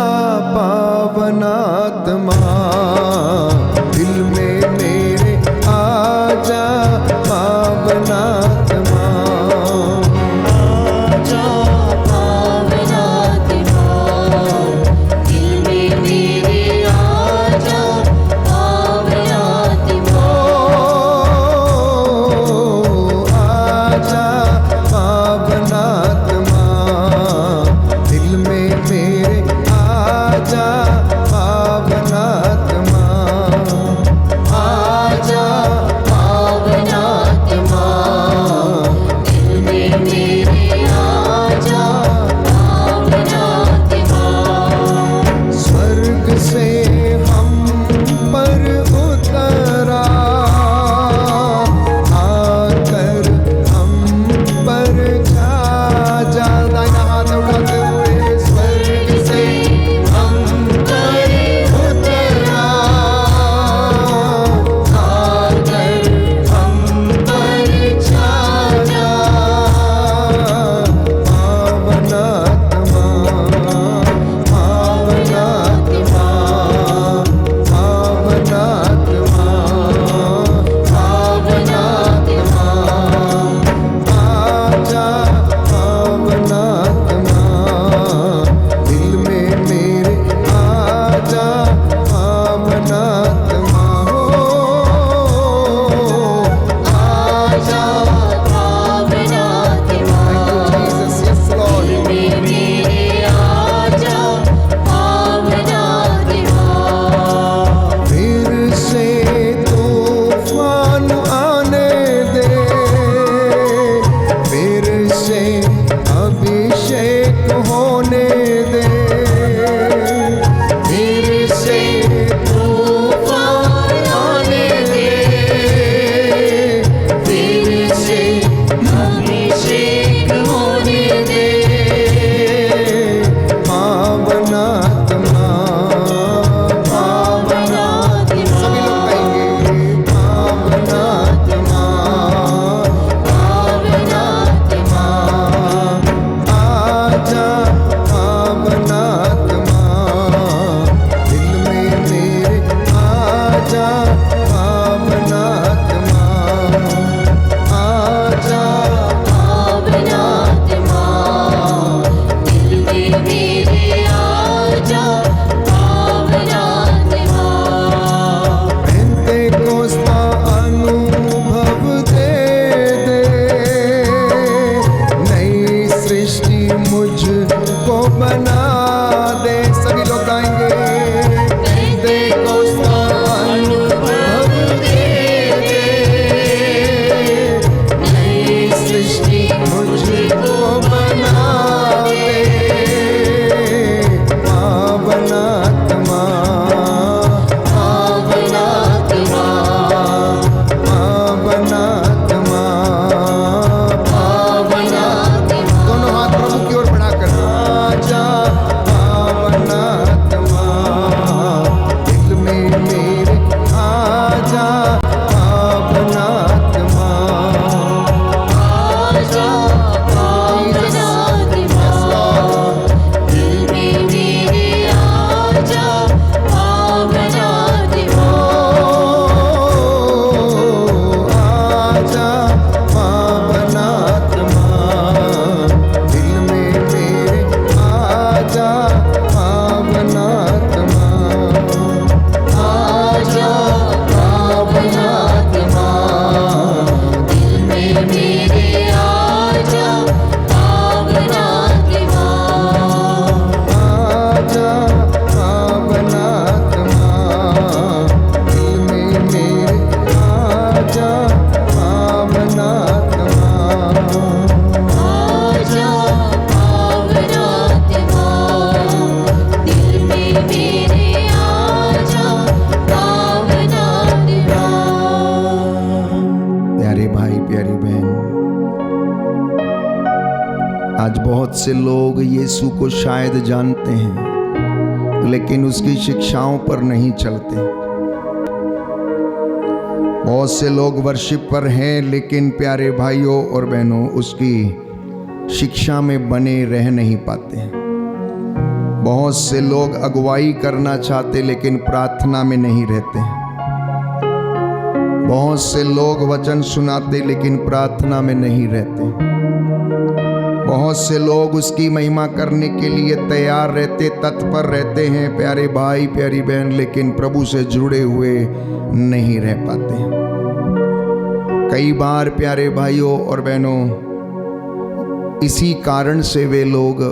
से लोग यीशु को शायद जानते हैं लेकिन उसकी शिक्षाओं पर नहीं चलते। बहुत से लोग वर्शिप पर हैं लेकिन प्यारे भाइयों और बहनों उसकी शिक्षा में बने रह नहीं पाते हैं। बहुत से लोग अगुवाई करना चाहते लेकिन प्रार्थना में नहीं रहते हैं। बहुत से लोग वचन सुनाते लेकिन प्रार्थना में नहीं रहते। बहुत से लोग उसकी महिमा करने के लिए तैयार रहते, तत्पर रहते हैं प्यारे भाई प्यारी बहन, लेकिन प्रभु से जुड़े हुए नहीं रह पाते। कई बार प्यारे भाइयों और बहनों इसी कारण से वे लोग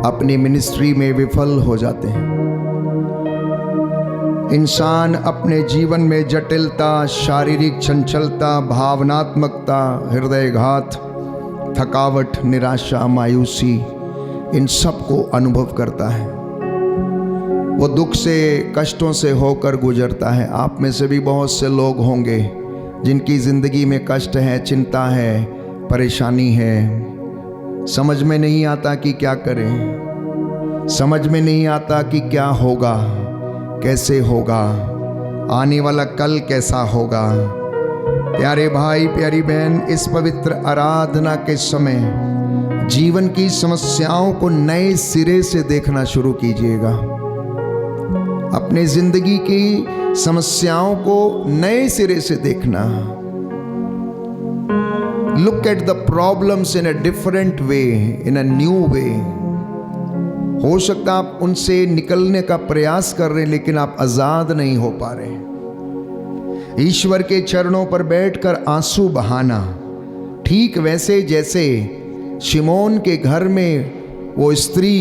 अपनी मिनिस्ट्री में विफल हो जाते हैं। इंसान अपने जीवन में जटिलता, शारीरिक चंचलता, भावनात्मकता, हृदयघात, थकावट, निराशा, मायूसी, इन सब को अनुभव करता है। वो दुख से, कष्टों से होकर गुजरता है। आप में से भी बहुत से लोग होंगे जिनकी ज़िंदगी में कष्ट है, चिंता है, परेशानी है। समझ में नहीं आता कि क्या करें, समझ में नहीं आता कि क्या होगा, कैसे होगा, आने वाला कल कैसा होगा। प्यारे भाई प्यारी बहन, इस पवित्र आराधना के समय जीवन की समस्याओं को नए सिरे से देखना शुरू कीजिएगा। अपने जिंदगी की समस्याओं को नए सिरे से देखना। Look at the problems in a different way, in a new way. हो सकता आप उनसे निकलने का प्रयास कर रहे हैं लेकिन आप आजाद नहीं हो पा रहे। ईश्वर के चरणों पर बैठकर आंसू बहाना, ठीक वैसे जैसे शिमोन के घर में वो स्त्री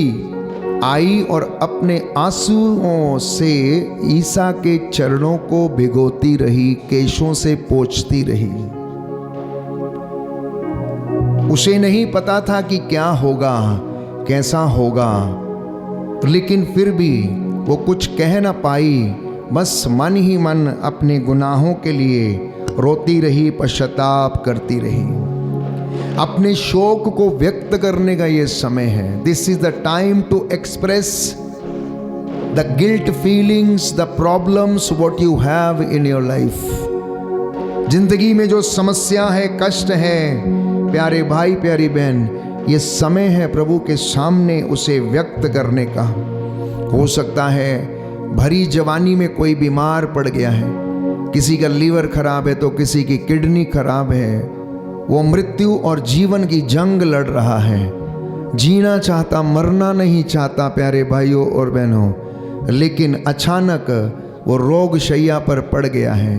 आई और अपने आंसुओं से ईसा के चरणों को भिगोती रही, केशों से पोंछती रही। उसे नहीं पता था कि क्या होगा, कैसा होगा, लेकिन फिर भी वो कुछ कह ना पाई। बस मन ही मन अपने गुनाहों के लिए रोती रही, पश्चाताप करती रही। अपने शोक को व्यक्त करने का ये समय है। This is the time to express the guilt feelings, the problems what you have in your life. जिंदगी में जो समस्या है, कष्ट है, प्यारे भाई प्यारी बहन, ये समय है प्रभु के सामने उसे व्यक्त करने का। हो सकता है भरी जवानी में कोई बीमार पड़ गया है, किसी का लीवर खराब है तो किसी की किडनी खराब है। वो मृत्यु और जीवन की जंग लड़ रहा है, जीना चाहता, मरना नहीं चाहता प्यारे भाइयों और बहनों, लेकिन अचानक वो रोग शैया पर पड़ गया है।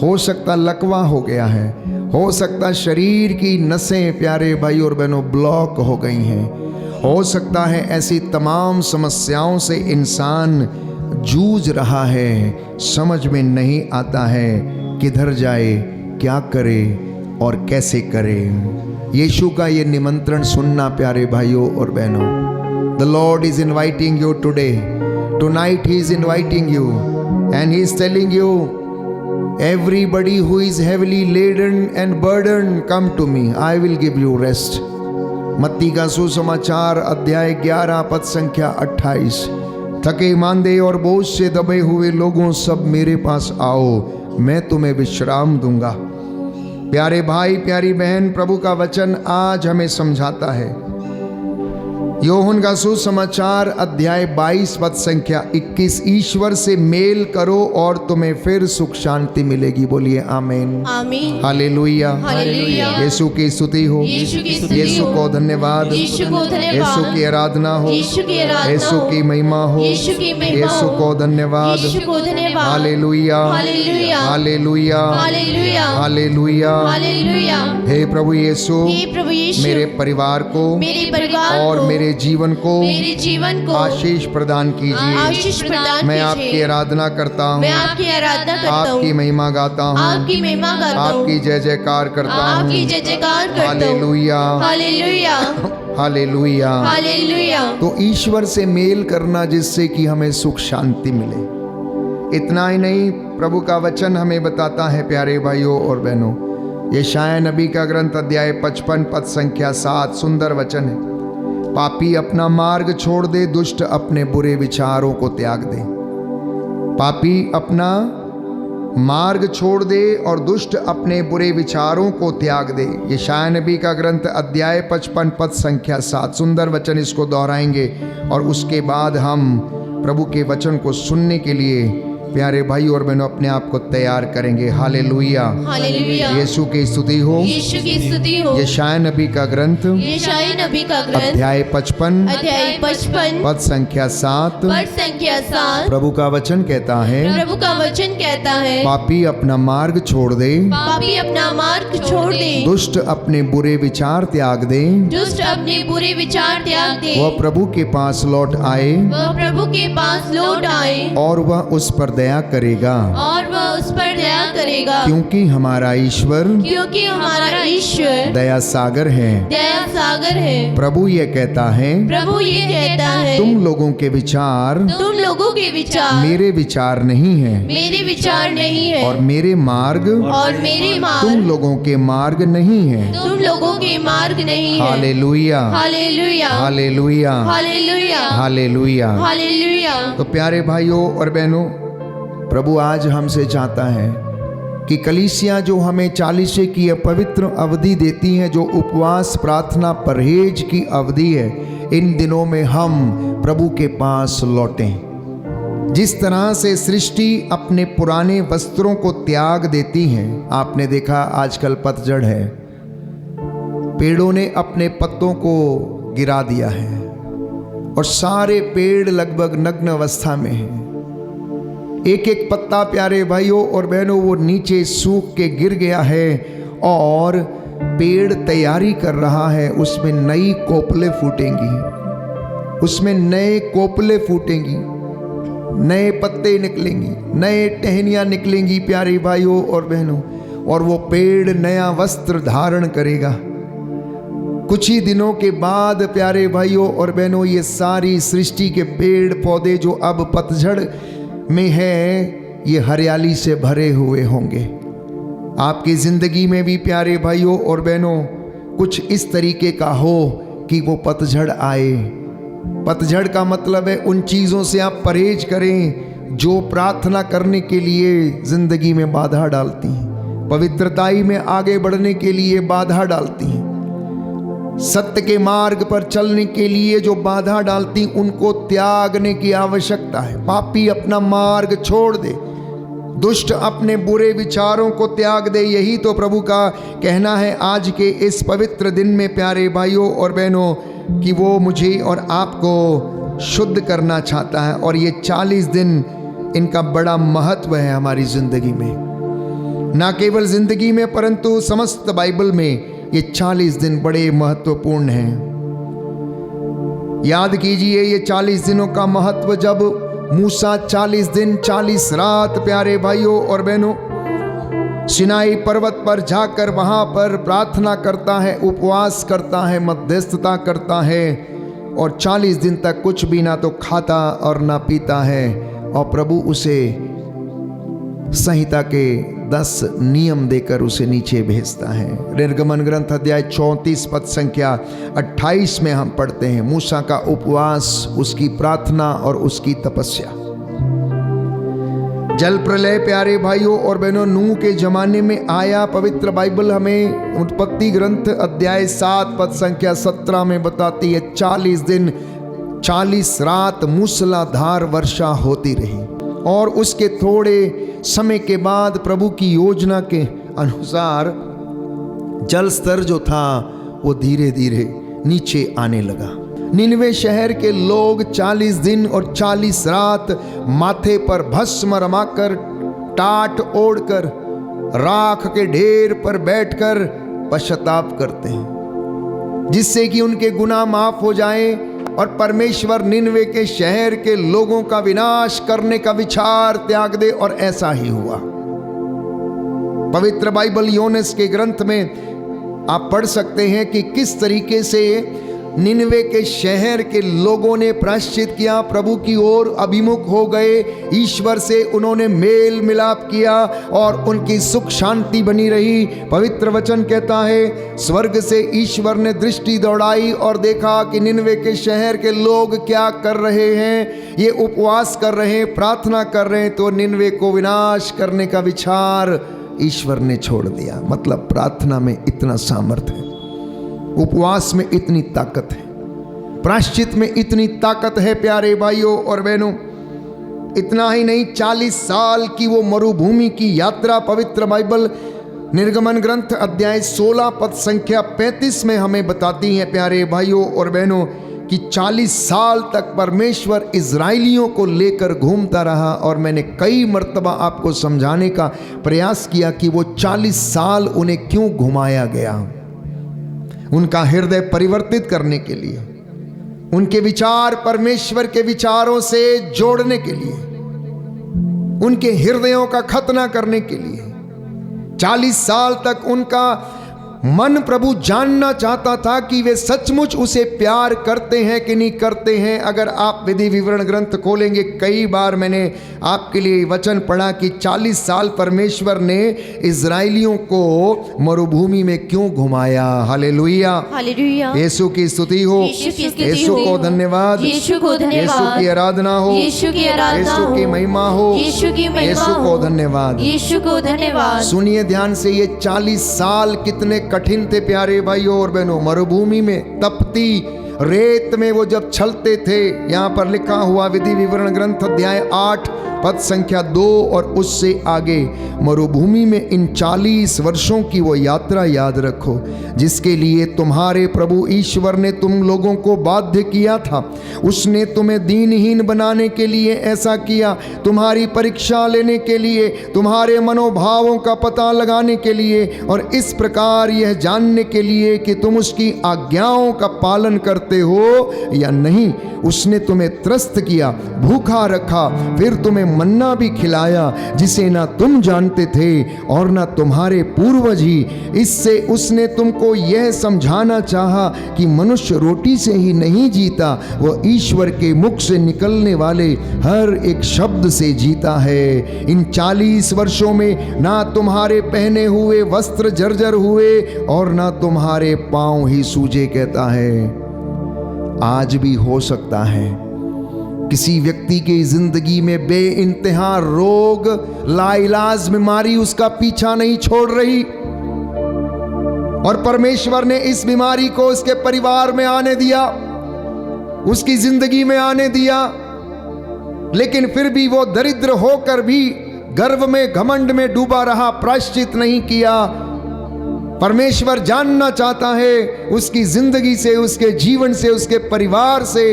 हो सकता लकवा हो गया है, हो सकता शरीर की नसें प्यारे भाई और बहनों ब्लॉक हो गई हैं। हो सकता है ऐसी तमाम समस्याओं से इंसान जूझ रहा है, समझ में नहीं आता है किधर जाए, क्या करे और कैसे करे। यीशु का ये निमंत्रण सुनना प्यारे भाइयों और बहनों। The lord is inviting you today, tonight he is inviting you and he is telling you, everybody who is heavily laden and burdened, come to me, I will give you rest। मत्ती का सुसमाचार अध्याय 11 पद संख्या 28। थके मांदे और बोझ से दबे हुए लोगों, सब मेरे पास आओ, मैं तुम्हें विश्राम दूंगा। प्यारे भाई प्यारी बहन, प्रभु का वचन आज हमें समझाता है। यूहन्ना का सुसमाचार अध्याय 22 पद संख्या 21, ईश्वर से मेल करो और तुम्हें फिर सुख शांति मिलेगी। बोलिए आमीन, आमीन, हालेलुया, हालेलुया। यीशु की स्तुति हो, यीशु की स्तुति यीशु हो, को धन्यवाद, यीशु को धन्यवाद, यीशु की आराधना हो, यीशु की आराधना यीशु हो, की महिमा हो, यीशु की महिमा यीशु हो, को धन्यवाद, यीशु को धन्यवाद, हालेलुया, हालेलुया, हालेलुया, हालेलुया, हालेलुया। हालेलुया। हे प्रभु यीशु, हे प्रभु यीशु, मेरे परिवार को, मेरे परिवार और को, मेरे जीवन को मेरे जीवन को आशीष प्रदान कीजिए। आशीष प्रदान मैं कीजिए। आपकी आराधना करता हूँ, मैं आपकी आराधना करता हूँ, आपकी महिमा गाता हूँ, आपकी महिमा गाता हूँ, आपकी जय जयकार करता हूँ। आपकी जय जयकार करता हूँ। हालेलुया, हालेलुया, हालेलुया। हालेलुया। तो ईश्वर से मेल करना जिससे कि हमें सुख शांति मिले। इतना ही नहीं, प्रभु का वचन हमें बताता है प्यारे भाइयों और बहनों, यशायाह नबी का ग्रंथ अध्याय 55 पद संख्या 7, सुंदर वचन है। पापी अपना मार्ग छोड़ दे, दुष्ट अपने बुरे विचारों को त्याग दे। पापी अपना मार्ग छोड़ दे और दुष्ट अपने बुरे विचारों को त्याग दे। यशायाह नबी का ग्रंथ अध्याय 55 पद संख्या 7। सुंदर वचन, इसको दोहराएंगे और उसके बाद हम प्रभु के वचन को सुनने के लिए प्यारे भाई और बहनों अपने आप को तैयार करेंगे। Hallelujah, hallelujah. यीशु की स्तुति हो, यीशु की स्तुति हो। यशायाह नबी का ग्रंथ यशायाह नबी का ग्रंथ अध्याय 55 अध्याय 55 पद संख्या 7। पद संख्या 7। प्रभु का वचन कहता है, प्रभु का वचन कहता है, पापी अपना मार्ग छोड़ दे, पापी अपना मार्ग छोड़ दे, दुष्ट अपने बुरे विचार त्याग दे, दुष्ट अपने बुरे विचार त्याग दे, वह प्रभु के पास लौट आए वह प्रभु के पास लौट आए और वह उस पर दया करेगा, और वह उस पर दया करेगा, क्योंकि हमारा ईश्वर क्योंकि हमारा ईश्वर दया सागर है। दया सागर है। प्रभु ये कहता है, प्रभु ये कहता है, तुम लोगों के विचार तुम लोगों के विचार मेरे विचार नहीं है, मेरे विचार नहीं है, और मेरे मार्ग और मेरे तुम मार्ग लोगों के मार्ग नहीं है। तुम लोगों के मार्ग नहीं है। हालेलुया, हालेलुया, हालेलुया, हालेलुया, हालेलुया। हालेलुया। तो प्यारे भाइयों और बहनों, प्रभु आज हमसे चाहता है कि कलीसिया जो हमें 40 की यह पवित्र अवधि देती है, जो उपवास प्रार्थना परहेज की अवधि है, इन दिनों में हम प्रभु के पास लौटें। जिस तरह से सृष्टि अपने पुराने वस्त्रों को त्याग देती है, आपने देखा आजकल पतझड़ है, पेड़ों ने अपने पत्तों को गिरा दिया है और सारे पेड़ लगभग नग्न अवस्था में हैं। एक एक पत्ता प्यारे भाइयों और बहनों वो नीचे सूख के गिर गया है और पेड़ तैयारी कर रहा है, उसमें नई कोपले फूटेंगी, उसमें नए कोपले फूटेंगी, नए पत्ते निकलेंगी, नए टहनियाँ निकलेंगी प्यारे भाइयों और बहनों, और वो पेड़ नया वस्त्र धारण करेगा। कुछ ही दिनों के बाद प्यारे भाइयों और बहनों, ये सारी सृष्टि के पेड़ पौधे जो अब पतझड़ में है, ये हरियाली से भरे हुए होंगे। आपकी जिंदगी में भी प्यारे भाइयों और बहनों कुछ इस तरीके का हो कि वो पतझड़ आए। पतझड़ का मतलब है उन चीज़ों से आप परहेज करें जो प्रार्थना करने के लिए जिंदगी में बाधा डालती हैं, पवित्रताई में आगे बढ़ने के लिए बाधा डालती हैं, सत्य के मार्ग पर चलने के लिए जो बाधा डालती, उनको त्यागने की आवश्यकता है। पापी अपना मार्ग छोड़ दे, दुष्ट अपने बुरे विचारों को त्याग दे। यही तो प्रभु का कहना है आज के इस पवित्र दिन में प्यारे भाइयों और बहनों, कि वो मुझे और आपको शुद्ध करना चाहता है। और ये 40 दिन इनका बड़ा महत्व है हमारी जिंदगी में, ना केवल जिंदगी में परंतु समस्त बाइबल में ये 40 दिन बड़े महत्वपूर्ण हैं। याद कीजिए ये 40 दिनों का महत्व, जब मूसा 40 दिन 40 रात प्यारे भाइयों और बहनों सिनाई पर्वत पर जाकर वहां पर प्रार्थना करता है, उपवास करता है, मध्यस्थता करता है, और 40 दिन तक कुछ भी ना तो खाता और ना पीता है, और प्रभु उसे संहिता के 10 नियम देकर उसे नीचे भेजता है। निर्गमन ग्रंथ अध्याय 34 पद संख्या 28 में हम पढ़ते हैं मूसा का उपवास, उसकी प्रार्थना और उसकी तपस्या। जल प्रलय प्यारे भाइयों और बहनों नूह के जमाने में आया। पवित्र बाइबल हमें उत्पत्ति ग्रंथ अध्याय 7 पद संख्या 17 में बताती है 40 दिन 40 रात मूसलाधार वर्षा होती रही, और उसके थोड़े समय के बाद प्रभु की योजना के अनुसार जल स्तर जो था वो धीरे धीरे नीचे आने लगा। निनवे शहर के लोग 40 दिन और 40 रात माथे पर भस्म रमाकर, टाट ओढ़कर, राख के ढेर पर बैठकर पश्चाताप करते हैं, जिससे कि उनके गुनाह माफ हो जाएं और परमेश्वर निनवे के शहर के लोगों का विनाश करने का विचार त्याग दे। और ऐसा ही हुआ। पवित्र बाइबल योनेस के ग्रंथ में आप पढ़ सकते हैं कि किस तरीके से निनवे के शहर के लोगों ने प्रायश्चित किया, प्रभु की ओर अभिमुख हो गए, ईश्वर से उन्होंने मेल मिलाप किया और उनकी सुख शांति बनी रही। पवित्र वचन कहता है स्वर्ग से ईश्वर ने दृष्टि दौड़ाई और देखा कि निनवे के शहर के लोग क्या कर रहे हैं, ये उपवास कर रहे हैं, प्रार्थना कर रहे हैं, तो निनवे को विनाश करने का विचार ईश्वर ने छोड़ दिया। मतलब प्रार्थना में इतना सामर्थ्य है, उपवास में इतनी ताकत है, प्रायश्चित में इतनी ताकत है प्यारे भाइयों और बहनों। इतना ही नहीं, 40 साल की वो मरुभूमि की यात्रा पवित्र बाइबल निर्गमन ग्रंथ अध्याय 16 पद संख्या 35 में हमें बताती है प्यारे भाइयों और बहनों कि 40 साल तक परमेश्वर इजराइलियों को लेकर घूमता रहा। और मैंने कई मर्तबा आपको समझाने का प्रयास किया कि वो 40 साल उन्हें क्यों घुमाया गया। उनका हृदय परिवर्तित करने के लिए, उनके विचार परमेश्वर के विचारों से जोड़ने के लिए, उनके हृदयों का खतना करने के लिए। 40 साल तक उनका मन प्रभु जानना चाहता था कि वे सचमुच उसे प्यार करते हैं कि नहीं करते हैं। अगर आप विधि विवरण ग्रंथ खोलेंगे, कई बार मैंने आपके लिए वचन पढ़ा कि 40 साल परमेश्वर ने इजराइलियों को मरुभूमि में क्यों घुमाया। Hallelujah, hallelujah. यीशु की स्तुति हो, यीशु को धन्यवाद, यीशु को धन्यवाद, यीशु की आराधना हो, यीशु की आराधना यीशु हो, की महिमा हो, यीशु की महिमा यीशु हो, को धन्यवाद, यीशु को धन्यवाद। सुनिए ध्यान से, ये 40 साल कितने कठिन थे प्यारे भाइयों और बहनों। मरुभूमि में तपती रेत में वो जब चलते थे, यहां पर लिखा हुआ विधि विवरण ग्रंथ अध्याय 8 पद संख्या 2 और उससे आगे, मरुभूमि में इन 40 वर्षों की वो यात्रा याद रखो जिसके लिए तुम्हारे प्रभु ईश्वर ने तुम लोगों को बाध्य किया था। उसने तुम्हें दीनहीन बनाने के लिए ऐसा किया, तुम्हारी परीक्षा लेने के लिए, तुम्हारे मनोभावों का पता लगाने के लिए और इस प्रकार यह जानने के लिए कि तुम उसकी आज्ञाओं का पालन करते हो या नहीं। उसने तुम्हें त्रस्त किया, भूखा रखा, फिर तुम्हें मन्ना भी खिलाया जिसे ना तुम जानते थे और ना तुम्हारे पूर्वज ही। इससे उसने तुमको यह समझाना चाहा कि मनुष्य रोटी से ही नहीं जीता, वह ईश्वर के मुख से निकलने वाले हर एक शब्द से जीता है। इन 40 वर्षों में ना तुम्हारे पहने हुए वस्त्र जर्जर हुए और ना तुम्हारे पांव ही सूजे। कहता है आज भी हो सकता है किसी व्यक्ति की जिंदगी में बेइंतहा रोग, लाइलाज बीमारी उसका पीछा नहीं छोड़ रही और परमेश्वर ने इस बीमारी को उसके परिवार में आने दिया, उसकी जिंदगी में आने दिया, लेकिन फिर भी वो दरिद्र होकर भी गर्व में घमंड में डूबा रहा, प्रायश्चित नहीं किया। परमेश्वर जानना चाहता है उसकी जिंदगी से, उसके जीवन से, उसके परिवार से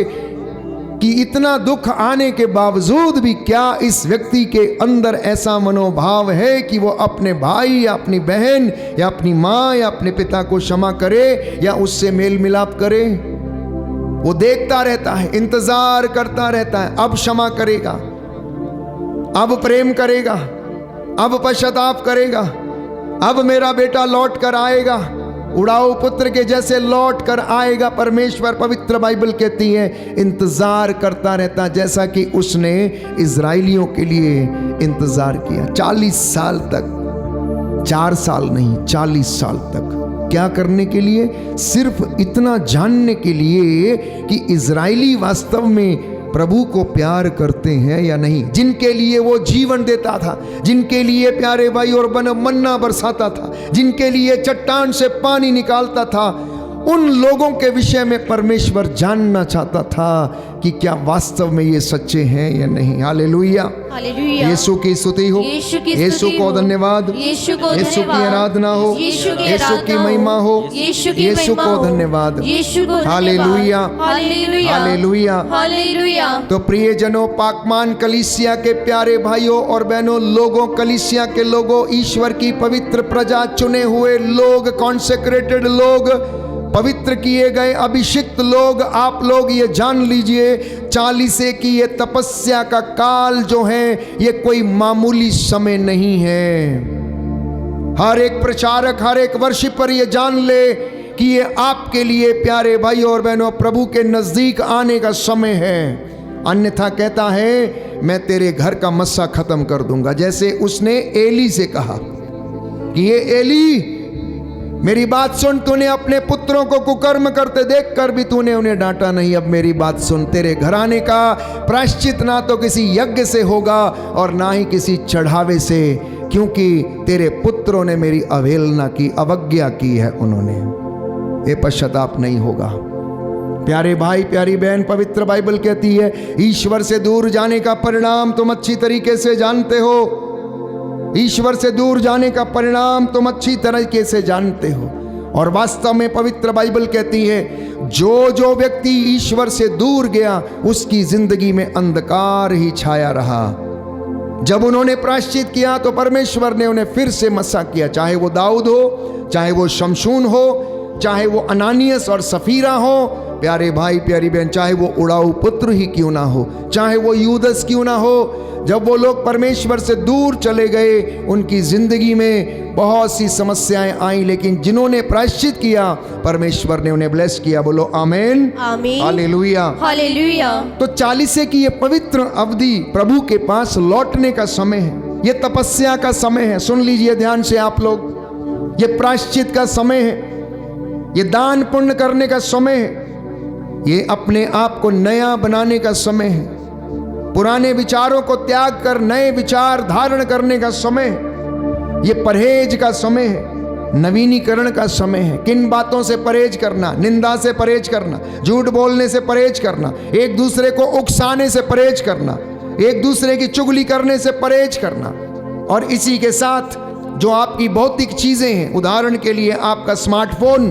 कि इतना दुख आने के बावजूद भी क्या इस व्यक्ति के अंदर ऐसा मनोभाव है कि वो अपने भाई या अपनी बहन या अपनी माँ या अपने पिता को क्षमा करे या उससे मेल मिलाप करे। वो देखता रहता है, इंतजार करता रहता है, अब क्षमा करेगा, अब प्रेम करेगा, अब पश्चाताप करेगा, अब मेरा बेटा लौट कर आएगा, उड़ाऊ पुत्र के जैसे लौट कर आएगा। परमेश्वर, पवित्र बाइबल कहती है, इंतजार करता रहता, जैसा कि उसने इजराइलियों के लिए इंतजार किया 40 साल तक। 4 साल नहीं, 40 साल तक। क्या करने के लिए? सिर्फ इतना जानने के लिए कि इजराइली वास्तव में प्रभु को प्यार करते हैं या नहीं, जिनके लिए वो जीवन देता था, जिनके लिए प्यारे भाई और मन्ना बरसाता था, जिनके लिए चट्टान से पानी निकालता था, उन लोगों के विषय में परमेश्वर जानना चाहता था कि क्या वास्तव में ये सच्चे हैं या नहीं। Hallelujah, hallelujah. यीशु की स्तुति हो, यीशु को धन्यवाद, यीशु को यीशु की आराधना हो, यीशु की महिमा हो, यीशु को धन्यवाद, यीशु को हालेलुया, हालेलुया, हालेलुया, हालेलुया। तो प्रियजनों, पाकमान कलीसिया के प्यारे भाइयों और बहनों, लोगों, कलीसिया के लोगों, ईश्वर की पवित्र प्रजा, चुने हुए लोग, कॉन्सेक्रेटेड लोग, पवित्र किए गए अभिषिक्त लोग, आप लोग ये जान लीजिए 40 की ये तपस्या का काल जो है ये कोई मामूली समय नहीं है। हर एक प्रचारक, हर एक वर्शिपर ये जान ले कि ये आपके लिए प्यारे भाइयों और बहनों प्रभु के नजदीक आने का समय है। अन्यथा कहता है मैं तेरे घर का मस्सा खत्म कर दूंगा। जैसे उसने एली से कहा कि ये एली मेरी बात सुन, तूने अपने पुत्रों को कुकर्म करते देखकर भी तूने उन्हें डांटा नहीं। अब मेरी बात सुन, तेरे घराने का प्रायश्चित ना तो किसी यज्ञ से होगा और ना ही किसी चढ़ावे से, क्योंकि तेरे पुत्रों ने मेरी अवहेलना की, अवज्ञा की है उन्होंने। ये पश्चाताप नहीं होगा। प्यारे भाई प्यारी बहन, पवित्र बाइबल कहती है ईश्वर से दूर जाने का परिणाम तुम अच्छी तरीके से जानते हो। ईश्वर से दूर जाने का परिणाम तुम अच्छी तरीके से जानते हो। और वास्तव में पवित्र बाइबल कहती है जो व्यक्ति ईश्वर से दूर गया उसकी जिंदगी में अंधकार ही छाया रहा। जब उन्होंने प्रायश्चित किया तो परमेश्वर ने उन्हें फिर से मस्सा किया, चाहे वो दाऊद हो, चाहे वो शमशून हो, चाहे वो अनानियस और सफीरा हो, प्यारे भाई प्यारी बहन, चाहे वो उड़ाऊ पुत्र ही क्यों ना हो, चाहे वो यूदस क्यों ना हो। जब वो लोग परमेश्वर से दूर चले गए उनकी जिंदगी में बहुत सी समस्याएं आई, लेकिन जिन्होंने प्रायश्चित किया परमेश्वर ने उन्हें ब्लेस किया। बोलो आमीन, आमीन, हालेलुया, हालेलुया। तो 40 की ये पवित्र अवधि प्रभु के पास लौटने का समय है। ये तपस्या का समय है। सुन लीजिए ध्यान से आप लोग, ये प्रायश्चित का समय है, ये दान पुण्य करने का समय है, ये अपने आप को नया बनाने का समय है, पुराने विचारों को त्याग कर नए विचार धारण करने का समय है, ये परहेज का समय है, नवीनीकरण का समय है। किन बातों से परहेज करना? निंदा से परहेज करना, झूठ बोलने से परहेज करना, एक दूसरे को उकसाने से परहेज करना, एक दूसरे की चुगली करने से परहेज करना। और इसी के साथ जो आपकी भौतिक चीजें हैं, उदाहरण के लिए आपका स्मार्टफोन,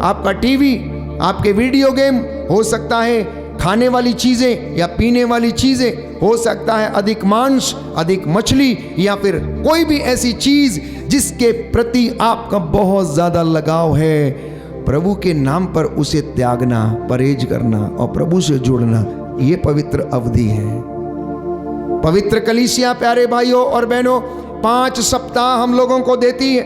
आपका टीवी, आपके वीडियो गेम, हो सकता है खाने वाली चीजें या पीने वाली चीजें, हो सकता है अधिक मांस, अधिक मछली, या फिर कोई भी ऐसी चीज जिसके प्रति आपका बहुत ज्यादा लगाव है, प्रभु के नाम पर उसे त्यागना, परहेज करना और प्रभु से जुड़ना, ये पवित्र अवधि है। पवित्र कलीसिया प्यारे भाइयों और बहनों 5 सप्ताह हम लोगों को देती है,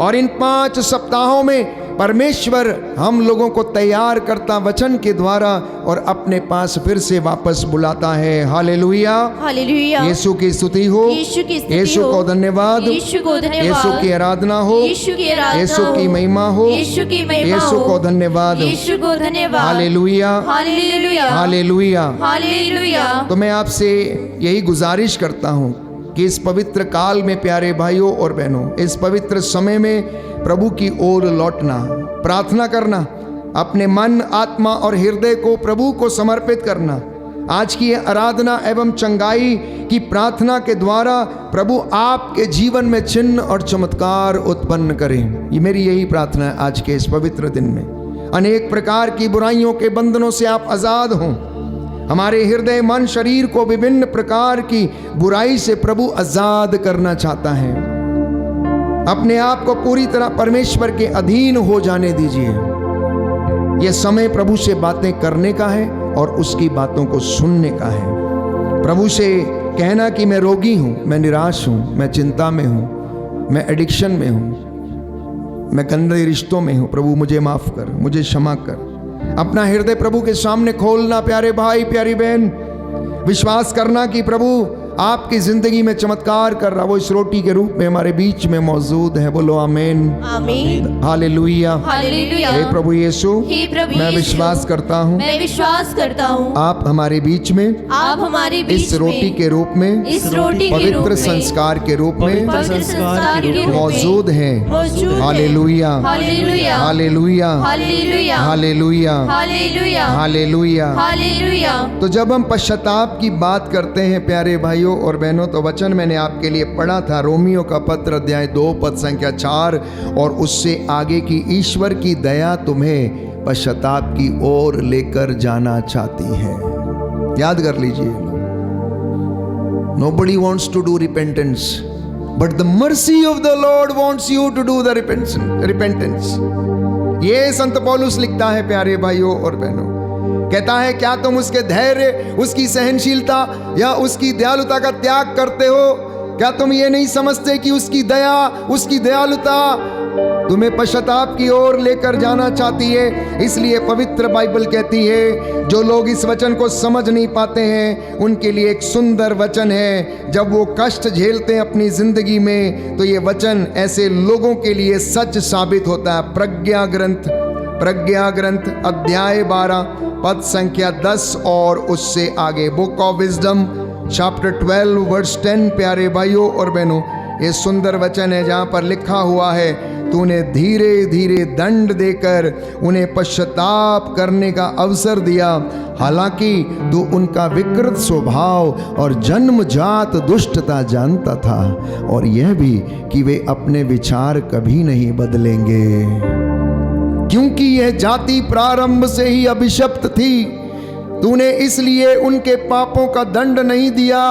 और इन 5 सप्ताहों में परमेश्वर हम लोगों को तैयार करता वचन के द्वारा और अपने पास फिर से वापस बुलाता है। Hallelujah, hallelujah. यीशु की स्तुति हो, यीशु की स्तुति यीशु हो, को धन्यवाद, यीशु को धन्यवाद, यीशु की आराधना हो, यीशु की आराधना यीशु हो, की महिमा हो, यीशु की महिमा यीशु हो, को धन्यवाद, यीशु को धन्यवाद। हालेलुया, हालेलुया, हालेलुया। हालेलुया। तो मैं आपसे यही गुजारिश करता हूँ कि इस पवित्र काल में प्यारे भाइयों और बहनों, इस पवित्र समय में प्रभु की ओर लौटना, प्रार्थना करना, अपने मन, आत्मा और हृदय को प्रभु को समर्पित करना। आज की यह आराधना एवं चंगाई की प्रार्थना के द्वारा प्रभु आपके जीवन में चिन्ह और चमत्कार उत्पन्न करें। ये मेरी यही प्रार्थना है आज के इस पवित्र दिन में। अनेक प्रकार की बुराइयों के बंधनों से आप आजाद हों। हमारे हृदय, मन, शरीर को विभिन्न प्रकार की बुराई से प्रभु आजाद करना चाहता है। अपने आप को पूरी तरह परमेश्वर के अधीन हो जाने दीजिए। यह समय प्रभु से बातें करने का है और उसकी बातों को सुनने का है। प्रभु से कहना कि मैं रोगी हूं, मैं निराश हूं, मैं चिंता में हूं, मैं एडिक्शन में हूं, मैं गंदे रिश्तों में हूं, प्रभु मुझे माफ कर, मुझे क्षमा कर। अपना हृदय प्रभु के सामने खोलना प्यारे भाई प्यारी बहन, विश्वास करना कि प्रभु आपकी जिंदगी में चमत्कार कर रहा, वो इस रोटी के रूप में हमारे बीच में मौजूद है। बोलो आमीन, आमीन, हालेलुया, हालेलुया। हे प्रभु यीशु, हे प्रभु मैं यीशु, विश्वास करता हूँ मैं विश्वास करता हूँ आप हमारे बीच में, आप हमारे बीच इस रोटी में, के रूप में, इस रोटी के रूप पवित्र में, संस्कार के रूप में पवित्र संस्कार के रूप में मौजूद हैं। मौजूद हैं। हालेलुया, हालेलुया, हालेलुया, हालेलुया, हालेलुया, हालेलुया, हालेलुया। हालेलुया। तो जब हम पश्चाताप की बात करते हैं प्यारे भाइयों और बहनों, तो वचन मैंने आपके लिए पढ़ा था, रोमियो का पत्र अध्याय 2 पद संख्या 4, और उससे आगे की ईश्वर की दया तुम्हें पश्चाताप की ओर लेकर जाना चाहती है। याद कर लीजिए, nobody wants to do repentance but the mercy of the lord wants you to do the repentance. ये संत पौलुस लिखता है प्यारे भाइयों और बहनों, कहता है क्या तुम उसके धैर्य, उसकी सहनशीलता या उसकी दयालुता का त्याग करते हो? क्या तुम ये नहीं समझते कि उसकी दया, उसकी दयालुता तुम्हें पश्चाताप की ओर लेकर जाना चाहती है। इसलिए पवित्र बाइबल कहती है जो लोग इस वचन को समझ नहीं पाते हैं उनके लिए एक सुंदर वचन है। जब वो कष्ट झेलते हैं अपनी जिंदगी में तो ये वचन ऐसे लोगों के लिए सच साबित होता है। प्रज्ञा ग्रंथ अध्याय 12 पद संख्या 10 और उससे आगे। Book of wisdom chapter 12 verse 10। प्यारे भाइयों और बहनों, ये सुंदर वचन है जहाँ पर लिखा हुआ है तूने धीरे धीरे दंड देकर उन्हें पश्चाताप करने का अवसर दिया, हालांकि तू उनका विकृत स्वभाव और जन्मजात दुष्टता जानता था, और यह भी कि वे अपने विचार कभी नहीं बदलेंगे, क्योंकि यह जाति प्रारंभ से ही अभिशप्त थी। तूने इसलिए उनके पापों का दंड नहीं दिया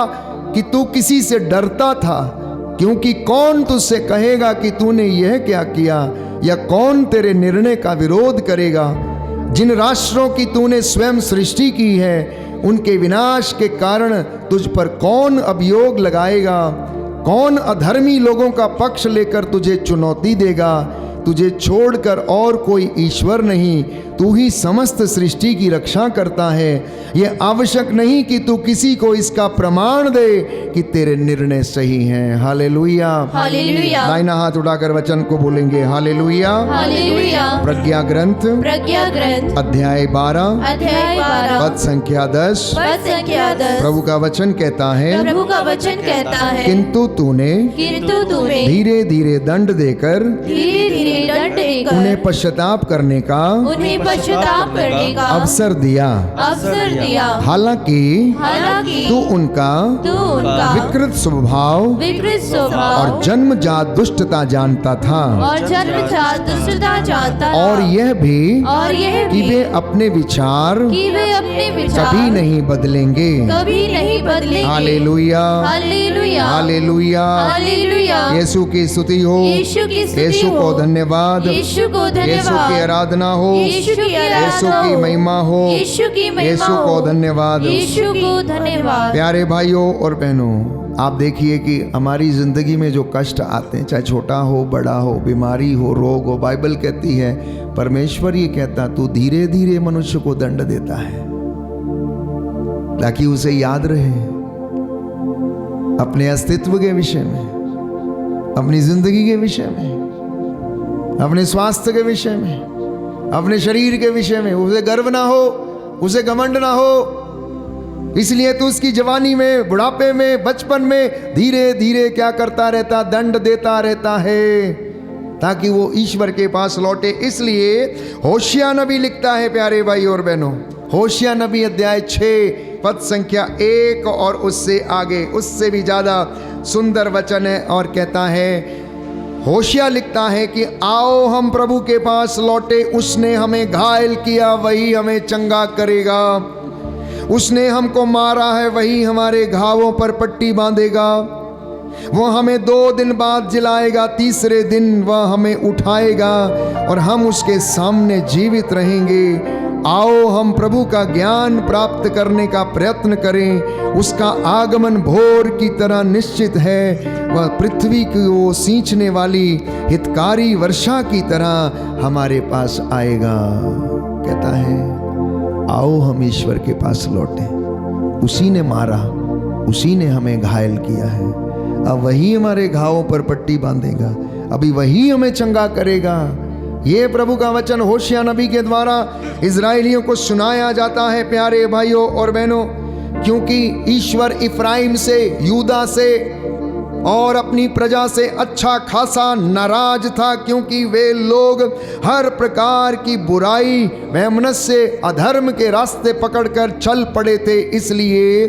कि तू किसी से डरता था, क्योंकि कौन तुझसे कहेगा कि तूने यह क्या किया, या कौन तेरे निर्णय का विरोध करेगा। जिन राष्ट्रों की तूने स्वयं सृष्टि की है उनके विनाश के कारण तुझ पर कौन अभियोग लगाएगा। कौन अधर्मी लोगों का पक्ष लेकर तुझे चुनौती देगा। तुझे छोड़कर और कोई ईश्वर नहीं, तू ही समस्त सृष्टि की रक्षा करता है। यह आवश्यक नहीं कि तू किसी को इसका प्रमाण दे कि तेरे निर्णय सही हैं। Hallelujah, hallelujah. दाहिना हाथ उठाकर वचन को बोलेंगे हालेलुया, हालेलुया। प्रज्ञा ग्रंथ अध्याय 12 पद संख्या 10। प्रभु का वचन कहता है किंतु तूने धीरे धीरे दंड देकर उन्हें पश्चाताप करने का अवसर दिया, हालांकि तू उनका विकृत स्वभाव और जन्मजात दुष्टता जानता था, और यह भी कि वे अपने विचार कभी नहीं बदलेंगे। Hallelujah, hallelujah. यीशु की स्तुति हो, यीशु को धन्यवाद, यीशु की आराधना हो, यीशु की महिमा हो, यीशु को धन्यवाद। प्यारे भाइयों और बहनों, आप देखिए कि हमारी जिंदगी में जो कष्ट आते हैं, चाहे छोटा हो बड़ा हो, बीमारी हो, रोग हो, बाइबल कहती है, परमेश्वर ये कहता तू धीरे धीरे मनुष्य को दंड देता है ताकि उसे याद रहे अपने अस्तित्व के विषय में, अपनी जिंदगी के विषय में, अपने स्वास्थ्य के विषय में, अपने शरीर के विषय में उसे गर्व ना हो, उसे घमंड ना हो। इसलिए तो उसकी जवानी में, बुढ़ापे में, बचपन में धीरे धीरे क्या करता रहता, दंड देता रहता है ताकि वो ईश्वर के पास लौटे। इसलिए होशिया नबी लिखता है, प्यारे भाई और बहनों, होशिया नबी अध्याय 6 पद संख्या 1 और उससे आगे, उससे भी ज्यादा सुंदर वचन है, और कहता है, होशिया लिखता है कि आओ हम प्रभु के पास लौटे, उसने हमें घायल किया वही हमें चंगा करेगा, उसने हमको मारा है वही हमारे घावों पर पट्टी बांधेगा, वो हमें 2 दिन बाद जिलाएगा, तीसरे दिन वह हमें उठाएगा और हम उसके सामने जीवित रहेंगे। आओ हम प्रभु का ज्ञान प्राप्त करने का प्रयत्न करें, उसका आगमन भोर की तरह निश्चित है, वह पृथ्वी को सींचने वाली हितकारी वर्षा की तरह हमारे पास आएगा। कहता है आओ हम ईश्वर के पास लौटें, उसी ने मारा, उसी ने हमें घायल किया है, अब वही हमारे घावों पर पट्टी बांधेगा, अभी वही हमें चंगा करेगा। ये प्रभु का वचन होशिया नबी के द्वारा इजराइलियों को सुनाया जाता है, प्यारे भाइयों और बहनों, क्योंकि ईश्वर इफ्राइम से, यूदा से और अपनी प्रजा से अच्छा खासा नाराज था, क्योंकि वे लोग हर प्रकार की बुराई, वैमनस्य, अधर्म के रास्ते पकड़कर चल पड़े थे। इसलिए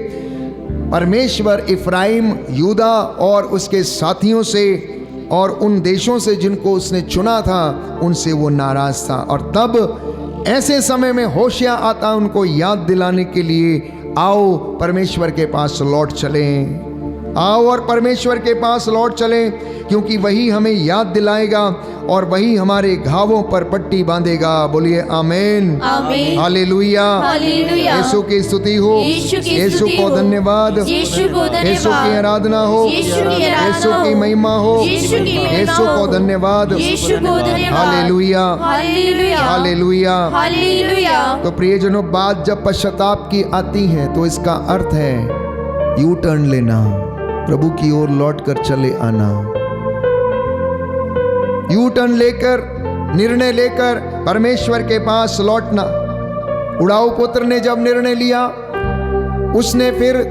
परमेश्वर इफ्राइम, यूदा और उसके साथियों से और उन देशों से जिनको उसने चुना था, उनसे वो नाराज था। और तब ऐसे समय में होशिया आता उनको याद दिलाने के लिए, आओ परमेश्वर के पास लौट चलें, आओ और परमेश्वर के पास लौट चलें, क्योंकि वही हमें याद दिलाएगा और वही हमारे घावों पर पट्टी बांधेगा। बोलिए आमीन, आमीन, हालेलुया। हालेलुया। यीशु की स्तुति हो, यीशु को धन्यवाद, यीशु की आराधना हो, यीशु की महिमा हो, यीशु को धन्यवाद, हालेलुया, हालेलुया। हालेलुया। तो प्रियजनों, बात जब पश्चाताप की आती है तो इसका अर्थ है यू टर्न लेना, प्रभु की ओर लौट कर चले आना। यू टर्न लेकर, निर्णय लेकर परमेश्वर के पास लौटना। उड़ाऊ पुत्र ने जब निर्णय लिया, उसने फिर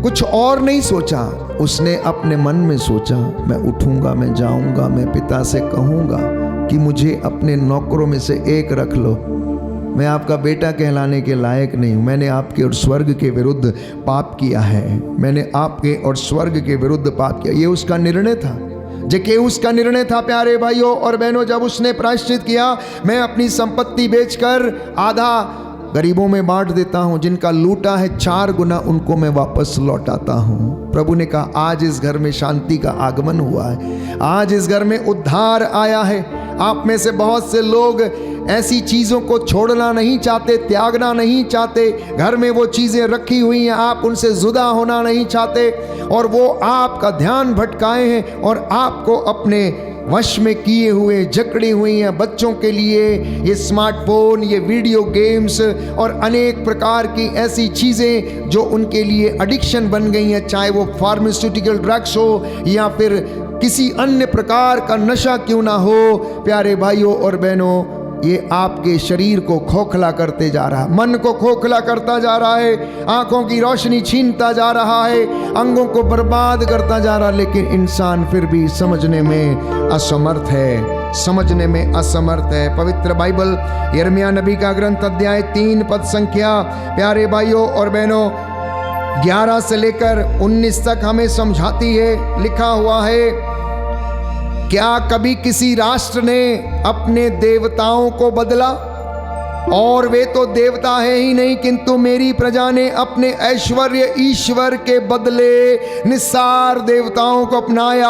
कुछ और नहीं सोचा, उसने अपने मन में सोचा, मैं उठूंगा, मैं जाऊंगा, मैं पिता से कहूंगा कि मुझे अपने नौकरों में से एक रख लो, मैं आपका बेटा कहलाने के लायक नहीं हूँ, मैंने आपके और स्वर्ग के विरुद्ध पाप किया है, मैंने आपके और स्वर्ग के विरुद्ध पाप किया। ये उसका निर्णय था, जक्केउस का निर्णय था। प्यारे भाइयों और बहनों, जब उसने प्रायश्चित किया, मैं अपनी संपत्ति बेचकर आधा गरीबों में बांट देता हूं, जिनका लूटा है 4 गुना उनको मैं वापस लौटाता हूं। प्रभु ने कहा, आज इस घर में शांति का आगमन हुआ है, आज इस घर में उद्धार आया है। आप में से बहुत से लोग ऐसी चीज़ों को छोड़ना नहीं चाहते, त्यागना नहीं चाहते, घर में वो चीज़ें रखी हुई हैं, आप उनसे जुदा होना नहीं चाहते, और वो आपका ध्यान भटकाए हैं और आपको अपने वश में किए हुए, जकड़ी हुई हैं। बच्चों के लिए ये स्मार्टफोन, ये वीडियो गेम्स और अनेक प्रकार की ऐसी चीज़ें जो उनके लिए एडिक्शन बन गई हैं, चाहे वो फार्मास्यूटिकल ड्रग्स हो या फिर किसी अन्य प्रकार का नशा क्यों ना हो। प्यारे भाइयों और बहनों, ये आपके शरीर को खोखला करते जा रहा है, मन को खोखला करता जा रहा है, आंखों की रोशनी छीनता जा रहा है, अंगों को बर्बाद करता जा रहा है, लेकिन इंसान फिर भी समझने में असमर्थ है, समझने में असमर्थ है। पवित्र बाइबल यिर्मयाह नबी का ग्रंथ अध्याय 3 पद संख्या, प्यारे भाइयों और बहनों, 11 से लेकर 19 तक हमें समझाती है। लिखा हुआ है, क्या कभी किसी राष्ट्र ने अपने देवताओं को बदला? और वे तो देवता है ही नहीं, किंतु मेरी प्रजा ने अपने ऐश्वर्य ईश्वर के बदले निस्सार देवताओं को अपनाया।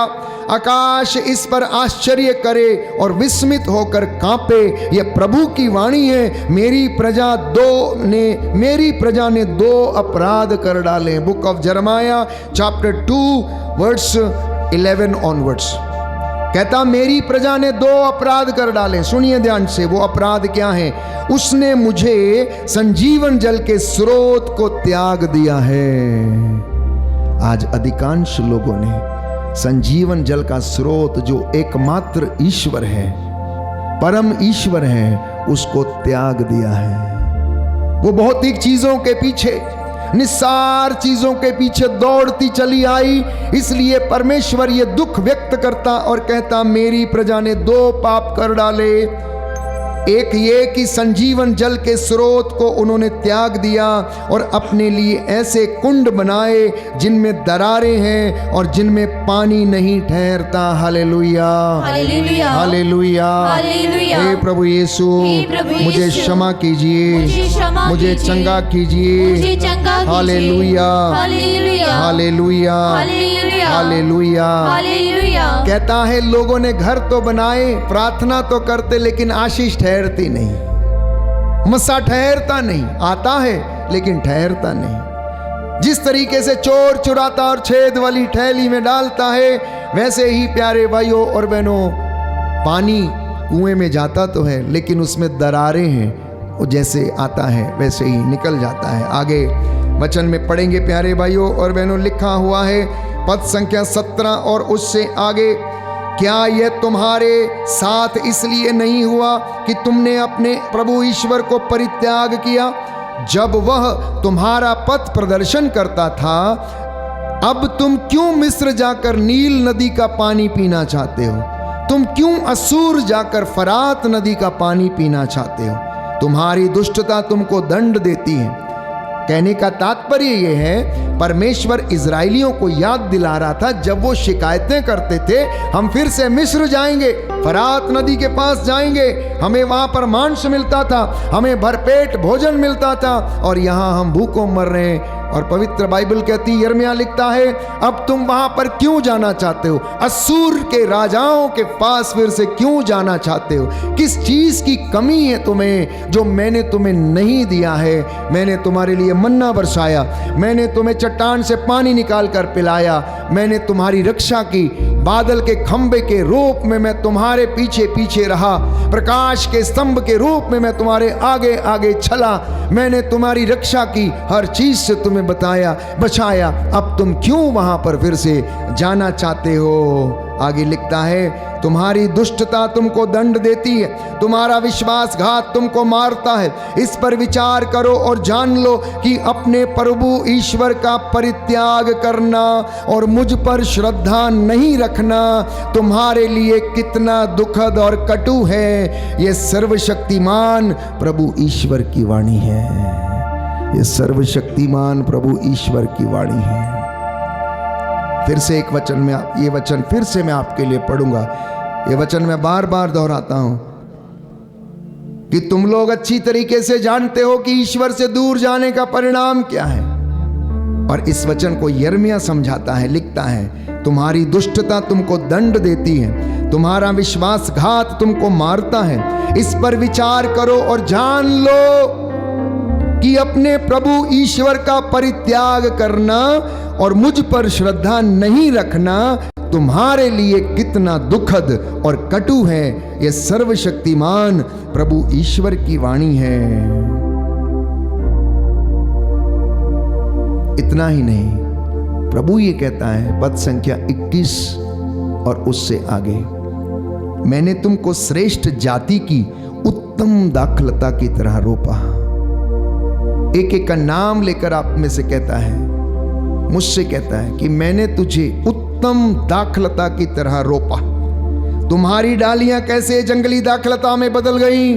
आकाश इस पर आश्चर्य करे और विस्मित होकर कांपे। यह प्रभु की वाणी है, मेरी प्रजा ने 2 अपराध कर डाले। Book of Jeremiah chapter 2 verse 11 onwards कहता, मेरी प्रजा ने 2 अपराध कर डाले। सुनिए ध्यान से, वो अपराध क्या है? उसने मुझे संजीवन जल के स्रोत को त्याग दिया है। आज अधिकांश लोगों ने संजीवन जल का स्रोत, जो एकमात्र ईश्वर है, परम ईश्वर है, उसको त्याग दिया है। वो भौतिक चीजों के पीछे, निस्सार चीजों के पीछे दौड़ती चली आई। इसलिए परमेश्वर ये दुख व्यक्त करता और कहता, मेरी प्रजा ने 2 पाप कर डाले। एक ये कि संजीवन जल के स्रोत को उन्होंने त्याग दिया और अपने लिए ऐसे कुंड बनाए जिनमें दरारें हैं और जिनमें पानी नहीं ठहरता। हालेलुया, हालेलुया, हालेलुया। हे प्रभु यीशु, मुझे क्षमा कीजिए, मुझे चंगा कीजिए। हालेलुया, हालेलुया, हालेलुया। कहता है, लोगों ने घर तो बनाए, प्रार्थना तो करते, लेकिन आशीष ठहरती नहीं, मसा ठहरता नहीं, आता है लेकिन ठहरता नहीं। जिस तरीके से चोर चुराता और छेद वाली थैली में डालता है, वैसे ही प्यारे भाइयों और बहनों, पानी कुएं में जाता तो है लेकिन उसमें दरारें हैं, वो जैसे आता है वैसे ही निकल जाता है। आगे वचन में पढ़ेंगे प्यारे भाइयों और बहनों, लिखा हुआ है पद संख्या 17 और उससे आगे, क्या यह तुम्हारे साथ इसलिए नहीं हुआ कि तुमने अपने प्रभु ईश्वर को परित्याग किया जब वह तुम्हारा पथ प्रदर्शन करता था? अब तुम क्यों मिस्र जाकर नील नदी का पानी पीना चाहते हो? तुम क्यों असूर जाकर फरात नदी का पानी पीना चाहते हो? तुम्हारी दुष्टता तुमको दंड देती है। कहने का तात्पर्य यह है, परमेश्वर इजराइलियों को याद दिला रहा था, जब वो शिकायतें करते थे, हम फिर से मिस्र जाएंगे, फरात नदी के पास जाएंगे, हमें वहां पर मांस मिलता था, हमें भरपेट भोजन मिलता था, और यहाँ हम भूखों मर रहे हैं और पवित्र बाइबल कहती, यिर्मयाह लिखता है, अब तुम वहां पर क्यों जाना चाहते हो? अश्शूर के राजाओं के पास फिर से क्यों जाना चाहते हो? किस चीज की कमी है तुम्हें जो मैंने तुम्हें नहीं दिया है? मैंने तुम्हारे लिए मन्ना बरसाया, मैंने तुम्हें चट्टान से पानी निकाल कर पिलाया, मैंने तुम्हारी रक्षा की, बादल के खंबे के रूप में मैं तुम्हारे पीछे पीछे रहा, प्रकाश के स्तंभ के रूप में मैं तुम्हारे आगे आगे चला, मैंने तुम्हारी रक्षा की, हर चीज से तुम्हें बचाया। अब तुम क्यों वहां पर फिर से जाना चाहते हो? आगे लिखता है, तुम्हारी दुष्टता तुमको दंड देती है, तुम्हारा विश्वासघात तुमको मारता है। इस पर विचार करो और जान लो कि अपने प्रभु ईश्वर का परित्याग करना और मुझ पर श्रद्धा नहीं रखना तुम्हारे लिए कितना दुखद और कटु है। ये सर्वशक्तिमान प्रभु ईश्वर की वाणी है, ये सर्वशक्तिमान प्रभु ईश्वर की वाणी है। फिर से एक वचन में, ये वचन फिर से मैं आपके लिए पढ़ूंगा। ये वचन मैं बार बार दोहराता हूं कि तुम लोग अच्छी तरीके से जानते हो कि ईश्वर से दूर जाने का परिणाम क्या है। और इस वचन को यिर्मयाह समझाता है, लिखता है, तुम्हारी दुष्टता तुमको दंड देती है, तुम्हारा विश्वासघात तुमको मारता है। इस पर विचार करो और जान लो कि अपने प्रभु ईश्वर का परित्याग करना और मुझ पर श्रद्धा नहीं रखना तुम्हारे लिए कितना दुखद और कटु है। यह सर्वशक्तिमान प्रभु ईश्वर की वाणी है। इतना ही नहीं, प्रभु ये कहता है पद संख्या 21 और उससे आगे, मैंने तुमको श्रेष्ठ जाति की उत्तम दाखलता की तरह रोपा। एक एक का नाम लेकर आप में से कहता है, मुझसे कहता है कि मैंने तुझे उत्तम दाखलता की तरह रोपा। तुम्हारी डालियां कैसे जंगली दाखलता में बदल गईं।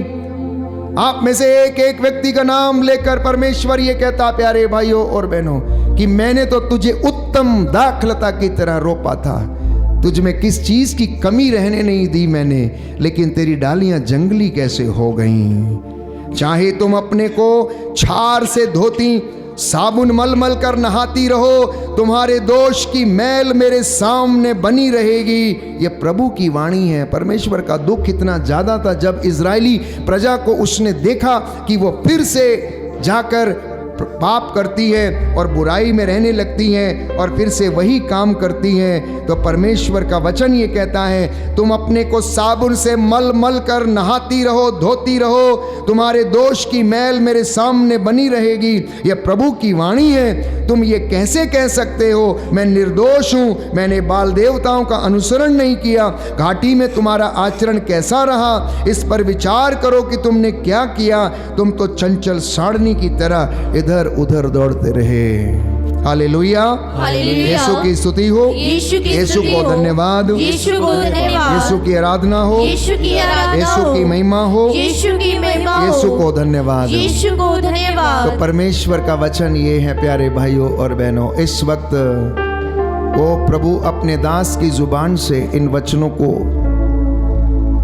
आप में से एक एक व्यक्ति का नाम लेकर परमेश्वर ये कहता, प्यारे भाइयों और बहनों, कि मैंने तो तुझे उत्तम दाखलता की तरह रोपा था, तुझ में किस चीज की कमी रहने नहीं दी मैंने, लेकिन तेरी डालियां जंगली कैसे हो गईं। चाहे तुम अपने को छार से धोती, साबुन मलमल कर नहाती रहो, तुम्हारे दोष की मैल मेरे सामने बनी रहेगी। यह प्रभु की वाणी है। परमेश्वर का दुख इतना ज्यादा था जब इजरायली प्रजा को उसने देखा कि वो फिर से जाकर पाप करती है और बुराई में रहने लगती हैं और फिर से वही काम करती हैं, तो परमेश्वर का वचन ये कहता है, तुम अपने को साबुन से मल मल कर नहाती रहो, धोती रहो, तुम्हारे दोष की मैल मेरे सामने बनी रहेगी। यह प्रभु की वाणी है। तुम ये कैसे कह सकते हो मैं निर्दोष हूं, मैंने बाल देवताओं का अनुसरण नहीं किया। घाटी में तुम्हारा आचरण कैसा रहा, इस पर विचार करो कि तुमने क्या किया। तुम तो चंचल साड़नी की तरह इधर उधर दौड़ते रहे। हालेलुया, यीशु की स्तुति हो, यीशु को धन्यवाद, यीशु की आराधना हो, यीशु की महिमा हो, यीशु को धन्यवाद, तो परमेश्वर का वचन ये है प्यारे भाइयों और बहनों। इस वक्त वो प्रभु अपने दास की जुबान से इन वचनों को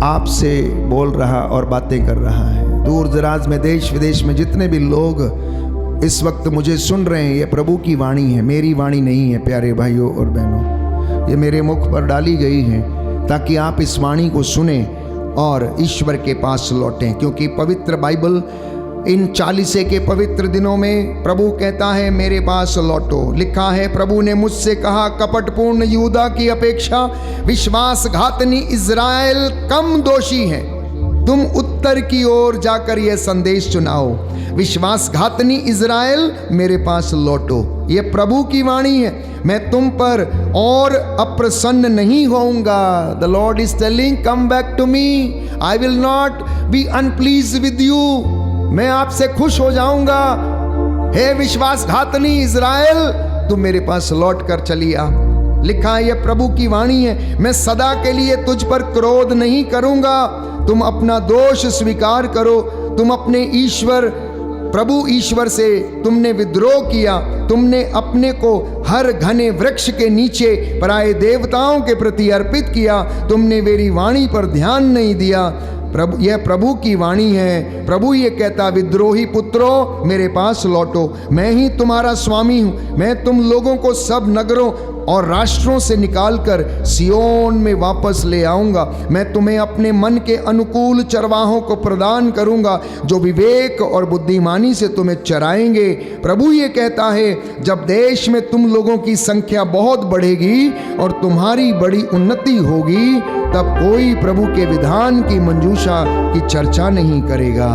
आपसे बोल रहा और बातें कर रहा है। दूर दराज में, देश विदेश में जितने भी लोग इस वक्त मुझे सुन रहे हैं, ये प्रभु की वाणी है, मेरी वाणी नहीं है प्यारे भाइयों और बहनों। ये मेरे मुख पर डाली गई है ताकि आप इस वाणी को सुने और ईश्वर के पास लौटें, क्योंकि पवित्र बाइबल इन 40 के पवित्र दिनों में प्रभु कहता है मेरे पास लौटो। लिखा है, प्रभु ने मुझसे कहा, कपटपूर्ण यहूदा की अपेक्षा विश्वासघातनी इज़राइल कम दोषी है। तुम उत्तर की ओर जाकर यह संदेश सुनाओ, विश्वासघातनी इज़राइल मेरे पास लौटो। यह प्रभु की वाणी है। मैं तुम पर और अप्रसन्न नहीं होऊंगा। The lord is telling, come back to me, I will not be unpleased with you. मैं आपसे खुश हो जाऊंगा। हे विश्वासघातनी इज़राइल, तुम मेरे पास लौट कर चली आ। लिखा है, यह प्रभु की वाणी है, मैं सदा के लिए तुझ पर क्रोध नहीं करूंगा। तुम अपना दोष स्वीकार करो। तुम अपने ईश्वर प्रभु ईश्वर से तुमने विद्रोह किया। तुमने अपने को हर घने वृक्ष के नीचे पराये देवताओं के प्रति अर्पित किया। तुमने मेरी वाणी पर ध्यान नहीं दिया। यह प्रभु की वाणी है। प्रभु ये कहता, विद्रोही पुत्रों मेरे पास लौटो, मैं ही तुम्हारा स्वामी हूँ। मैं तुम लोगों को सब नगरों और राष्ट्रों से निकालकर सियोन में वापस ले आऊंगा। मैं तुम्हें अपने मन के अनुकूल चरवाहों को प्रदान करूंगा, जो विवेक और बुद्धिमानी से तुम्हें चराएंगे। प्रभु ये कहता है, जब देश में तुम लोगों की संख्या बहुत बढ़ेगी और तुम्हारी बड़ी उन्नति होगी, तब कोई प्रभु के विधान की मंजूषा की चर्चा नहीं करेगा।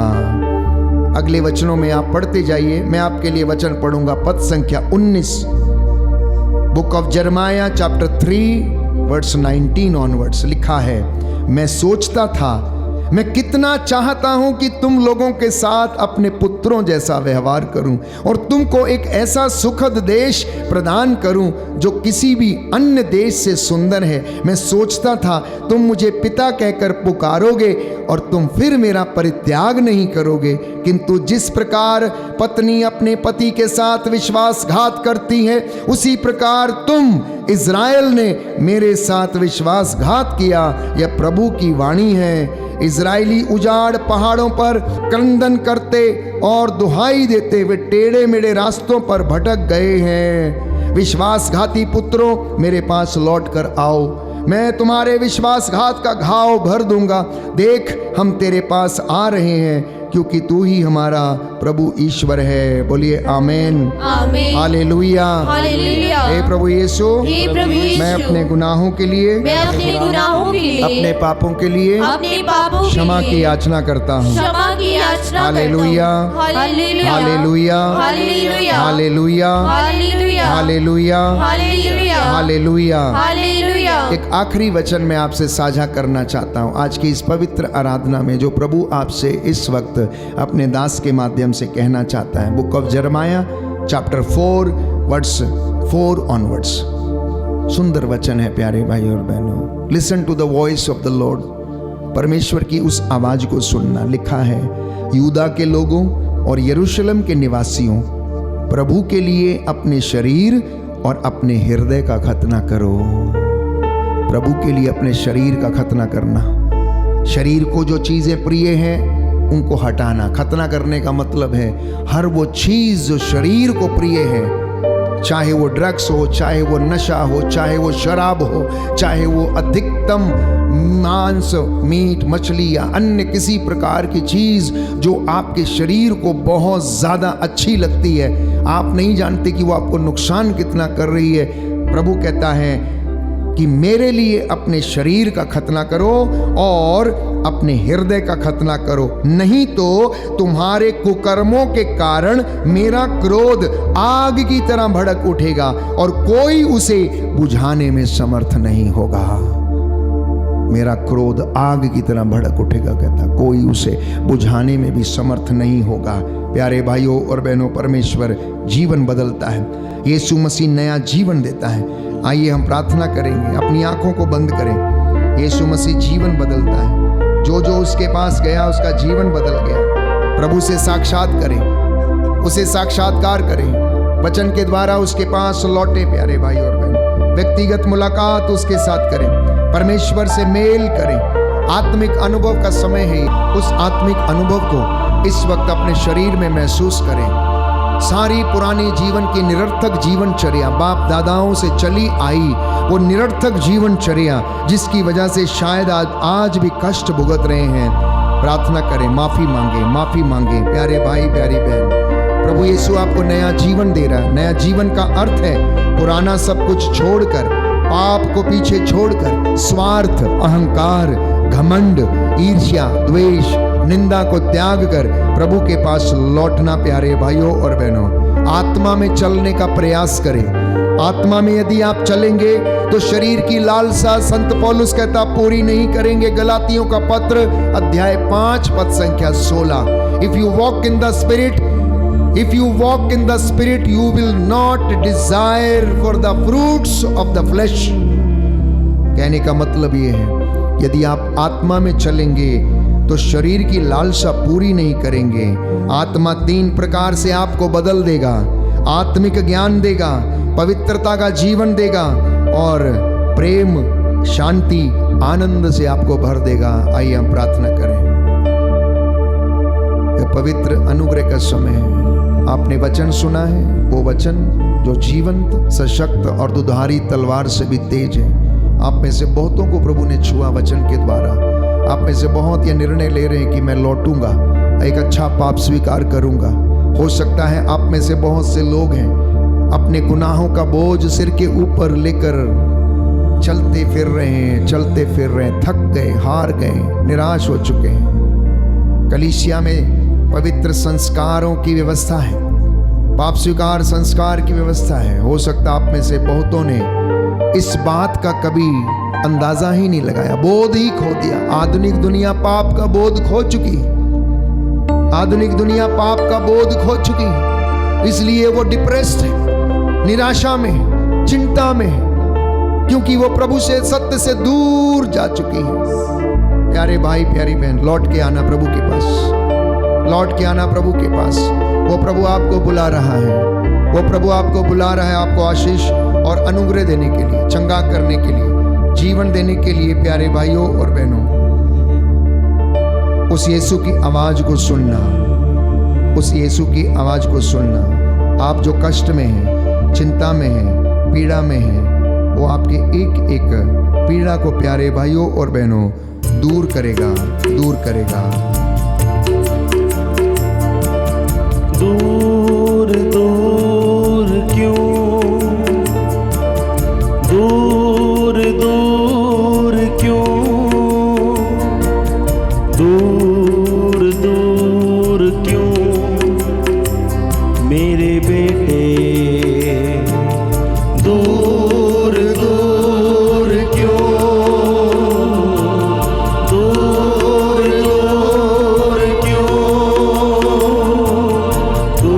अगले वचनों में आप पढ़ते जाइए, मैं आपके लिए वचन पढ़ूंगा। पद संख्या 19, book of Jeremiah chapter 3 verse 19 onwards लिखा है, मैं सोचता था, मैं कितना चाहता हूं कि तुम लोगों के साथ अपने पुत्रों जैसा व्यवहार करूं और तुमको एक ऐसा सुखद देश प्रदान करूं जो किसी भी अन्य देश से सुंदर है। मैं सोचता था तुम मुझे पिता कहकर पुकारोगे और तुम फिर मेरा परित्याग नहीं करोगे, किंतु जिस प्रकार पत्नी अपने पति के साथ विश्वासघात करती है, उसी प्रकार तुम इज़राइल ने मेरे साथ विश्वासघात किया। यह प्रभु की वाणी है। इज़राइली उजाड़ पहाड़ों पर क्रंदन करते और दुहाई देते हुए टेढ़े मेढ़े रास्तों पर भटक गए हैं। विश्वासघाती पुत्रों मेरे पास लौट कर आओ, मैं तुम्हारे विश्वासघात का घाव भर दूंगा। देख, हम तेरे पास आ रहे हैं, क्योंकि तू ही हमारा प्रभु ईश्वर है। बोलिए आमेन, आमेन, हालेलुया, हालेलुया। हे प्रभु यीशु, हे प्रभु यीशु, मैं अपने गुनाहों के लिए, मैं अपने गुनाहों के लिए, अपने पापों के लिए अपने पापों के क्षमा लिए की याचना करता हूँ। क्षमा की याचना हालेलुया, करता हूँ। हालेलुया, हालेलुया, हालेलुया, हालेलुया, हालेलुया, हालेलुया, हालेलुया, हालेलुया। हालेलुया। एक आखिरी वचन मैं आपसे साझा करना चाहता हूँ आज की इस पवित्र आराधना में, जो प्रभु आपसे इस वक्त अपने दास के माध्यम से कहना चाहता है। Book of Jeremiah chapter 4 verse 4 onwards. सुंदर वचन है प्यारे भाई और बहनों। Listen to the voice of the lord. परमेश्वर की उस आवाज को सुनना। लिखा है, यूदा के लोगों और यरूशलेम के निवासियों, प्रभु के लिए अपने शरीर और अपने हृदय का खतना करो। प्रभु के लिए अपने शरीर का खतना करना। शरीर को जो चीजें प्रिय हैं उनको हटाना। खतना करने का मतलब है हर वो चीज जो शरीर को प्रिय है, चाहे वो ड्रग्स हो, चाहे वो नशा हो, चाहे वो शराब हो, चाहे वो अधिकतम मांस, मीट, मछली या अन्य किसी प्रकार की चीज जो आपके शरीर को बहुत ज्यादा अच्छी लगती है, आप नहीं जानते कि वो आपको नुकसान कितना कर रही है। प्रभु कहता है कि मेरे लिए अपने शरीर का खतना करो और अपने हृदय का खतना करो, नहीं तो तुम्हारे कुकर्मों के कारण मेरा क्रोध आग की तरह भड़क उठेगा और कोई उसे बुझाने में समर्थ नहीं होगा। मेरा क्रोध आग की तरह भड़क उठेगा, कहता, कोई उसे बुझाने में भी समर्थ नहीं होगा। प्यारे भाइयों और बहनों, परमेश्वर जीवन बदलता है। यीशु मसीह नया जीवन देता है। आइए हम प्रार्थना करेंगे, अपनी आंखों को बंद करें। यीशु मसीह जीवन बदलता है। जो जो उसके पास गया उसका जीवन बदल गया। प्रभु से साक्षात करें, उसे साक्षात्कार करें, वचन के द्वारा उसके पास लौटे। प्यारे भाई और बहन, व्यक्तिगत मुलाकात उसके साथ करें, परमेश्वर से मेल करें। आत्मिक अनुभव का समय है। उस आत्मिक अनुभव को इस वक्त अपने शरीर में महसूस करें। सारी पुरानी जीवन की निरर्थक जीवनचर्या, बाप दादाओं से चली आई वो निरर्थक जीवनचर्या, जिसकी वजह से शायद आज भी कष्ट भुगत रहे हैं, प्रार्थना करें, माफी मांगे, माफी मांगे। प्यारे भाई, प्यारी बहन, प्रभु यीशु आपको नया जीवन दे रहा है। नया जीवन का अर्थ है पुराना सब कुछ छोड़कर, पाप को पीछे छोड़कर, स्वार्थ, अहंकार, घमंड, ईर्ष्या, द्वेष, निंदा को त्याग कर प्रभु के पास लौटना। प्यारे भाइयों और बहनों, आत्मा में चलने का प्रयास करें। आत्मा में यदि आप चलेंगे तो शरीर की लालसा, संत पौलुस कहता, पूरी नहीं करेंगे। गलातियों का पत्र अध्याय 5 पद संख्या 16। If you walk in the spirit, if you walk in the spirit you will not desire for the fruits of the flesh। कहने का मतलब ये है, यदि आप आत्मा में चलेंगे तो शरीर की लालसा पूरी नहीं करेंगे। आत्मा 3 प्रकार से आपको बदल देगा। आत्मिक ज्ञान देगा, पवित्रता का जीवन देगा और प्रेम, शांति, आनंद से आपको भर देगा। आइए हम प्रार्थना करें। पवित्र अनुग्रह का समय है। आपने वचन सुना है, वो वचन जो जीवंत, सशक्त और दुधारी तलवार से भी तेज है। आप में से बहुतों को प्रभु ने छुआ वचन के द्वारा। आप में से बहुत ये निर्णय ले रहे हैं कि मैं लौटूंगा, एक अच्छा पाप स्वीकार करूंगा। हो सकता है आप में से बहुत से लोग हैं अपने गुनाहों का बोझ सिर के ऊपर लेकर चलते फिर रहे हैं, थक गए, हार गए, निराश हो चुके हैं। कलीसिया में पवित्र संस्कारों की व्यवस्था है, पाप स्वीकार संस्कार की व्यवस्था है। हो सकता आप में से बहुतों ने इस बात का कभी अंदाजा ही नहीं लगाया, बोध ही खो दिया। आधुनिक दुनिया पाप का बोध खो चुकी, आधुनिक दुनिया पाप का बोध खो चुकी, इसलिए वो डिप्रेस्ड है, निराशा में, चिंता में, क्योंकि वो प्रभु से, सत्य से दूर जा चुकी है। प्यारे भाई, प्यारी बहन, लौट के आना प्रभु के पास, लौट के आना प्रभु के पास। वो प्रभु आपको बुला रहा है, वो प्रभु आपको बुला रहा है, आपको आशीष और अनुग्रह देने के लिए, चंगा करने के लिए, जीवन देने के लिए। प्यारे भाइयों और बहनों, उस यीशु की आवाज को सुनना, उस यीशु की आवाज को सुनना। आप जो कष्ट में हैं, चिंता में हैं, पीड़ा में हैं, वो आपके एक एक पीड़ा को प्यारे भाइयों और बहनों दूर करेगा, दूर करेगा। दूर दूर क्यों, दूर दूर क्यों, दूर दूर क्यों मेरे बेटे, दूर दूर क्यों, दूर दूर क्यों, दूर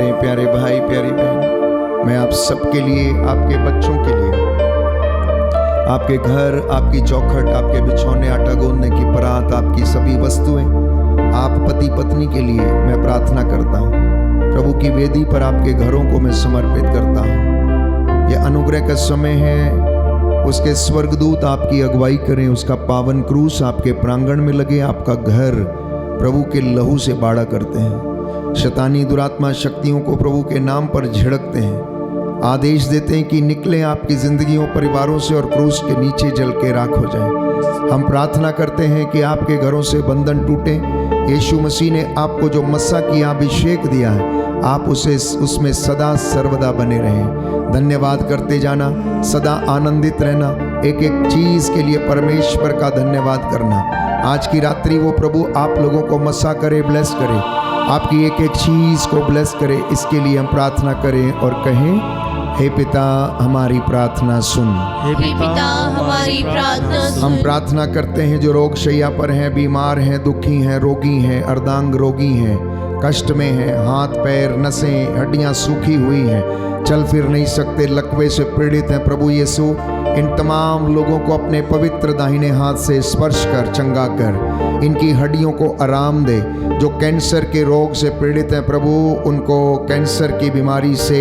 करें। प्यारे भाई प्यारी बहन, मैं आप सबके लिए, आपके बच्चों के लिए, आपके घर, आपकी चौखट, आपके बिछौने, आटा गूंदने की परात, आपकी सभी वस्तुएं, आप पति पत्नी के लिए मैं प्रार्थना करता हूँ। प्रभु की वेदी पर आपके घरों को मैं समर्पित करता हूँ। यह अनुग्रह का समय है, उसके स्वर्गदूत आपकी अगुवाई करें, उसका पावन क्रूस आपके प्रांगण में लगे, आपका घर प्रभु के लहू से बाड़ा करते हैं। शैतानी दुरात्मा शक्तियों को प्रभु के नाम पर झिड़कते हैं, आदेश देते हैं कि निकले आपकी जिंदगियों, परिवारों से और क्रूस के नीचे जल के राख हो जाए। हम प्रार्थना करते हैं कि आपके घरों से बंधन टूटे। यीशु मसीह ने आपको जो मस्सा किया, अभिषेक दिया है, आप उसमें सदा सर्वदा बने रहें। धन्यवाद करते जाना, सदा आनंदित रहना, एक एक चीज़ के लिए परमेश्वर का धन्यवाद करना। आज की रात्रि वो प्रभु आप लोगों को मस्सा करे, ब्लेस करे, आपकी एक एक चीज़ को ब्लेस करे। इसके लिए हम प्रार्थना करें और कहें, हे पिता हमारी प्रार्थना सुन। हे पिता हमारी प्रार्थना सुन। हम प्रार्थना करते हैं जो रोग शैया पर हैं, बीमार हैं, दुखी हैं, रोगी हैं, अर्धांग रोगी हैं, कष्ट में हैं, हाथ पैर नसें हड्डियां सूखी हुई हैं, चल फिर नहीं सकते, लकवे से पीड़ित हैं। प्रभु यीशु इन तमाम लोगों को अपने पवित्र दाहिने हाथ से स्पर्श कर, चंगा कर, इनकी हड्डियों को आराम दे। जो कैंसर के रोग से पीड़ित हैं प्रभु, उनको कैंसर की बीमारी से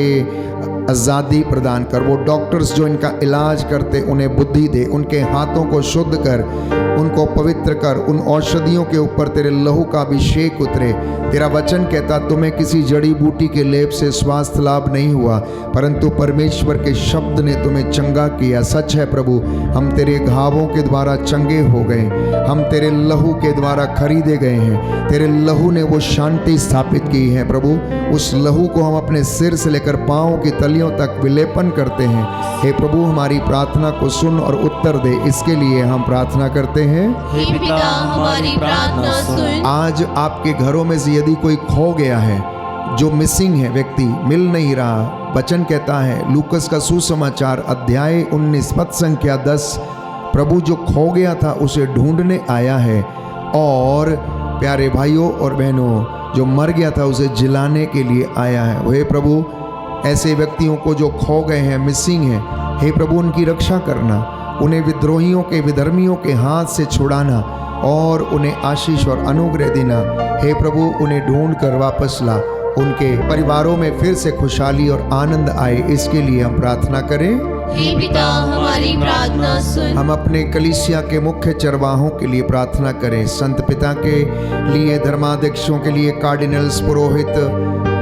आज़ादी प्रदान कर। वो डॉक्टर्स जो इनका इलाज करते, उन्हें बुद्धि दे, उनके हाथों को शुद्ध कर, उनको पवित्र कर। उन औषधियों के ऊपर तेरे लहू का अभिषेक उतरे। तेरा वचन कहता, तुम्हें किसी जड़ी बूटी के लेप से स्वास्थ्य लाभ नहीं हुआ, परंतु परमेश्वर के शब्द ने तुम्हें चंगा किया। सच है प्रभु, हम तेरे घावों के द्वारा चंगे हो गए, हम तेरे लहू के द्वारा खरीदे गए हैं। तेरे लहू ने वो शांति स्थापित की है प्रभु। उस लहू को हम अपने सिर से लेकर पाँव की तलियों तक विलेपन करते हैं। हे प्रभु, हमारी प्रार्थना को सुन और उत्तर दे, इसके लिए हम प्रार्थना करते हैं। हे पिता हमारी प्रार्थना सुन। आज आपके घरों में से यदि कोई खो गया है, जो मिसिंग है, व्यक्ति मिल नहीं रहा, वचन कहता है लूकस का सुसमाचार अध्याय 19 पद संख्या 10, प्रभु जो खो गया था उसे ढूंढने आया है, और प्यारे भाइयों और बहनों, जो मर गया था उसे जिलाने के लिए आया है। हे प्रभु, ऐसे व्यक्तियों को जो खो गए हैं, मिसिंग हैं, हे प्रभु उनकी रक्षा करना, उन्हें विद्रोहियों के, विधर्मियों के हाथ से छुड़ाना और उन्हें आशीष और अनुग्रह देना। हे प्रभु, उन्हें ढूंढ कर वापस ला, उनके परिवारों में फिर से खुशहाली और आनंद आए, इसके लिए हम प्रार्थना करें। हे पिता हमारी प्रार्थना सुन। हम अपने कलीसिया के मुख्य चरवाहों के लिए प्रार्थना करें, संत पिता के लिए, धर्माध्यक्षों के लिए, कार्डिनल्स, पुरोहित,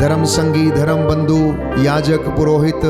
धर्म संगी, धर्म बंधु, याजक, पुरोहित,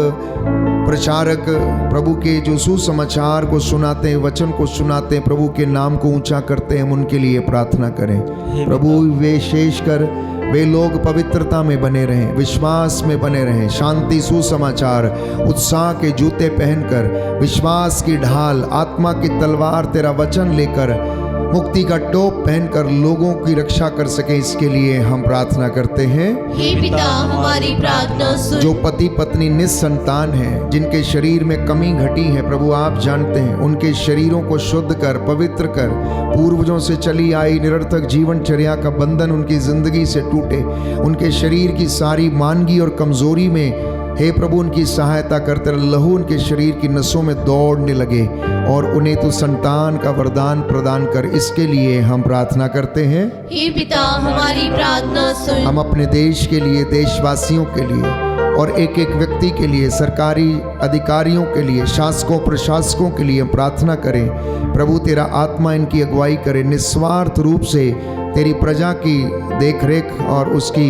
प्रचारक, प्रभु के जो सुसमाचार को सुनाते हैं, वचन को सुनाते हैं, प्रभु के नाम को ऊंचा करते हैं, हम उनके लिए प्रार्थना करें। प्रभु विशेष कर वे लोग पवित्रता में बने रहें, विश्वास में बने रहें, शांति, सुसमाचार, उत्साह के जूते पहनकर, विश्वास की ढाल, आत्मा की तलवार, तेरा वचन लेकर, मुक्ति का टोप पहनकर लोगों की रक्षा कर सके, इसके लिए हम प्रार्थना करते हैं। हे पिता हमारी प्रार्थना सुन। जो पति पत्नी निसंतान हैं, जिनके शरीर में कमी घटी है, प्रभु आप जानते हैं, उनके शरीरों को शुद्ध कर, पवित्र कर, पूर्वजों से चली आई निरर्थक जीवनचर्या का बंधन उनकी जिंदगी से टूटे, उनके शरीर की सारी मानगी और कमजोरी में हे प्रभु उनकी सहायता करते, लहू उनके शरीर की नसों में दौड़ने लगे और उन्हें तो संतान का वरदान प्रदान कर, इसके लिए हम प्रार्थना करते हैं। हे पिता हमारी प्रार्थना सुन। हम अपने देश के लिए, देशवासियों के लिए और एक एक व्यक्ति के लिए, सरकारी अधिकारियों के लिए, शासकों प्रशासकों के लिए प्रार्थना करें। प्रभु तेरा आत्मा इनकी अगुवाई करे, निस्वार्थ रूप से तेरी प्रजा की देखरेख और उसकी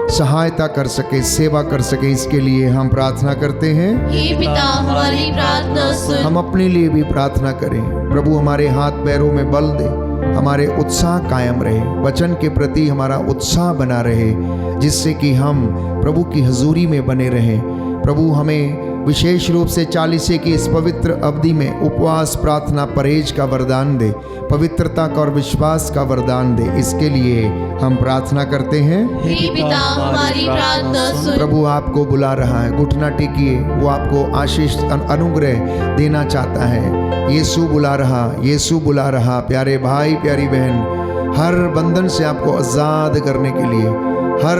सहायता कर सके, सेवा कर सके, इसके लिए हम प्रार्थना करते हैं। हे पिता हमारी प्रार्थना सुन। हम अपने लिए भी प्रार्थना करें। प्रभु हमारे हाथ पैरों में बल दे, हमारे उत्साह कायम रहे, वचन के प्रति हमारा उत्साह बना रहे, जिससे कि हम प्रभु की हजूरी में बने रहें। प्रभु हमें विशेष रूप से 40 की इस पवित्र अवधि में उपवास, प्रार्थना, परहेज का वरदान दे, पवित्रता का और विश्वास का वरदान दे, इसके लिए हम प्रार्थना करते हैं। हे पिता हमारी प्रार्थना सुन। प्रभु आपको बुला रहा है, घुटना टेकिए, वो आपको आशीष अनुग्रह देना चाहता है। यीशु बुला रहा, यीशु बुला रहा। प्यारे भाई प्यारी बहन, हर बंधन से आपको आज़ाद करने के लिए, हर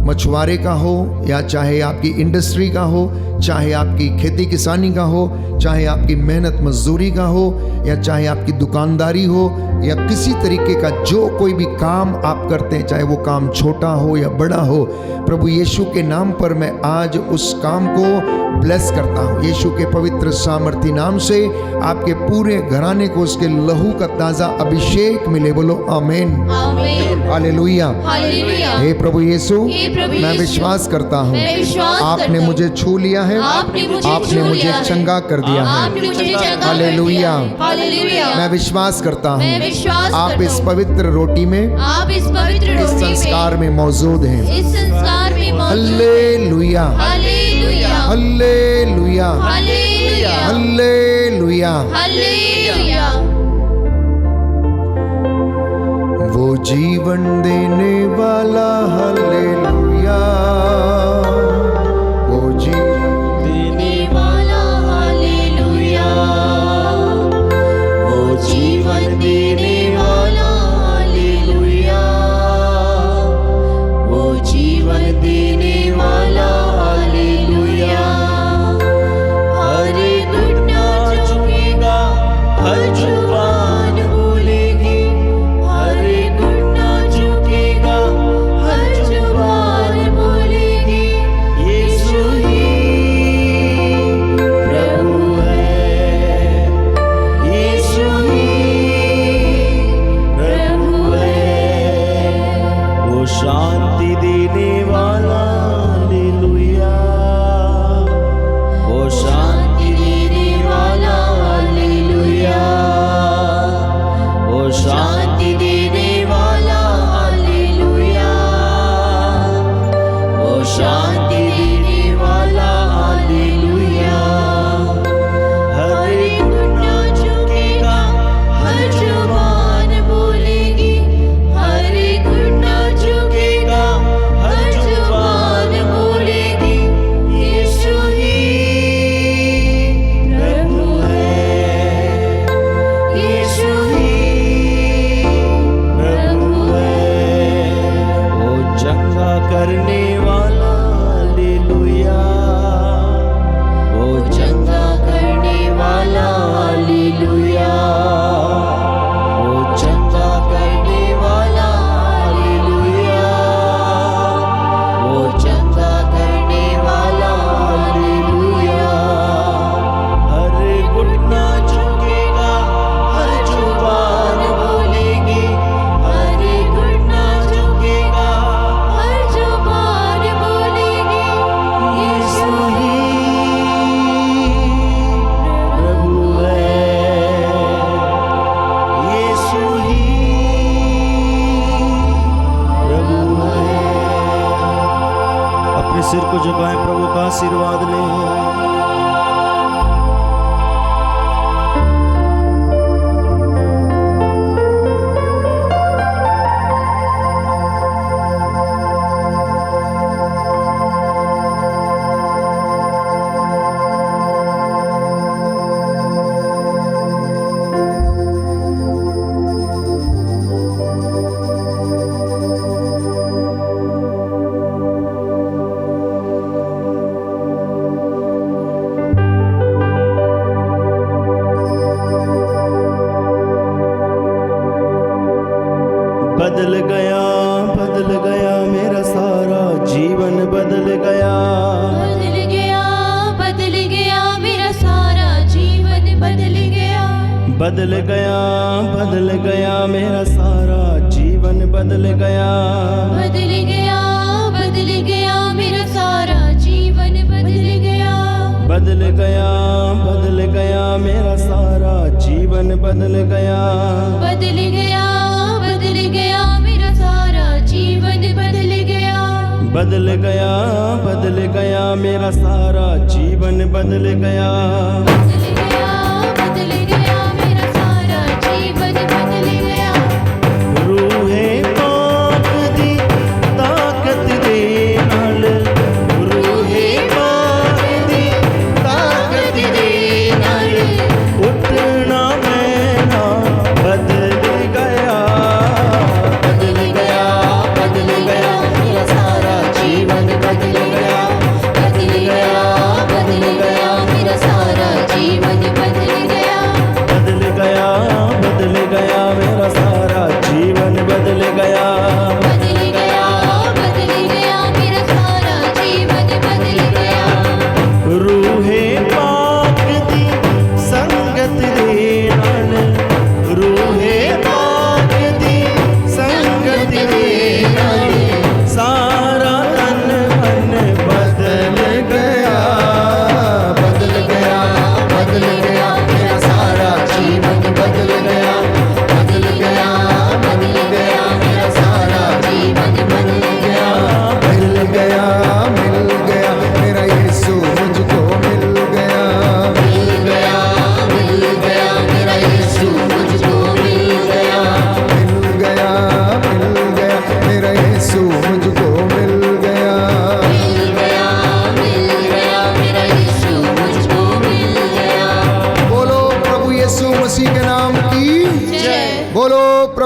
मछुआरे का हो या चाहे आपकी इंडस्ट्री का हो, चाहे आपकी खेती किसानी का हो, चाहे आपकी मेहनत मजदूरी का हो, या चाहे आपकी दुकानदारी हो, या किसी तरीके का जो कोई भी काम आप करते हैं, चाहे वो काम छोटा हो या बड़ा हो, प्रभु यीशु के नाम पर मैं आज उस काम को ब्लेस करता हूँ। यीशु के पवित्र सामर्थी नाम से आपके पूरे घराने को उसके लहू का ताज़ा अभिषेक मिले। बोलो आमीन, आमीन, हालेलुया। हालेलुया। हे प्रभु यीशु, हे प्रभु मैं यीशु, विश्वास करता हूँ मैं विश्वास करता आपने हूँ, मुझे छू लिया है, आपने मुझे आपने छू मुझे लिया है, चंगा कर दिया है। आपने मुझे चंगा कर हालेलुया। दिया। हालेलुया। मैं विश्वास करता मैं हूँ विश्वास आप करता इस हूँ, पवित्र रोटी में, आप इस पवित्र इस रोटी संस्कार में मौजूद हैं। इस संस्कार में मौजूद हैं। हालेलुया, हालेलुया, हालेलुया, हालेलुया, हालेलुया। हालेलुया। वो जीवन देने वाला, हालेलुया, वो जीवन देने वाला, हालेलुया, वो जीवन देने वाला, हालेलुया, वो जीवन देने वाला, हालेलुया। हर घुटना झुकेगा, हर जुबान बोलेगी, हर घुटना झुकेगा, हर जुबान बोलेगी, यीशु ही प्रभु है, यीशु ही प्रभु है। वो शांति देने वाला, हालेलुया, वो शांति देने वाला, हालेलुया, वो शांति देने वाला, हालेलुया, वो शांति देने वाला, हालेलुया। हर घुटना झुकेगा, हर जुबान बोलेगी, हर घुटना झुकेगा, हर जुबान बोलेगी, यीशु ही प्रभु है, यीशु ही प्रभु है। वो चंगा करने वाला, हालेलुया, वो चंगा करने वाला, हालेलुया, वो चंगा करने वाला, हालेलुया, वो चंगा करने वाला, हालेलुया। हर घुटना झुकेगा, हर जुबान बोलेगी, हर घुटना झुकेगा, हर जुबान बोलेगी, यीशु ही प्रभु है, यीशु ही प्रभु है। अपने सिर को झुकाएं, प्रभु का आशीर्वाद लें। बदल गया मेरा सारा जीवन, बदल गया, बदल गया, बदल गया मेरा सारा जीवन, बदल गया, बदल गया, बदल गया मेरा सारा जीवन, बदल गया, बदल गया, बदल गया मेरा सारा जीवन, बदल गया, बदल गया, बदल गया मेरा सारा जीवन, बदल गया, बदल गया, बदल गया मेरा सारा जीवन, बदल गया, बदल गया, बदल गया मेरा सारा जीवन, बदल गया, बदल गया, बदल गया मेरा सारा जीवन, बदल गया। रूहे पाक दी ताकत दे नाल, रूहे पाक दी ताकत दे नाल, उठना मैना बदल गया, बदल गया, बदल गया मेरा सारा जीवन,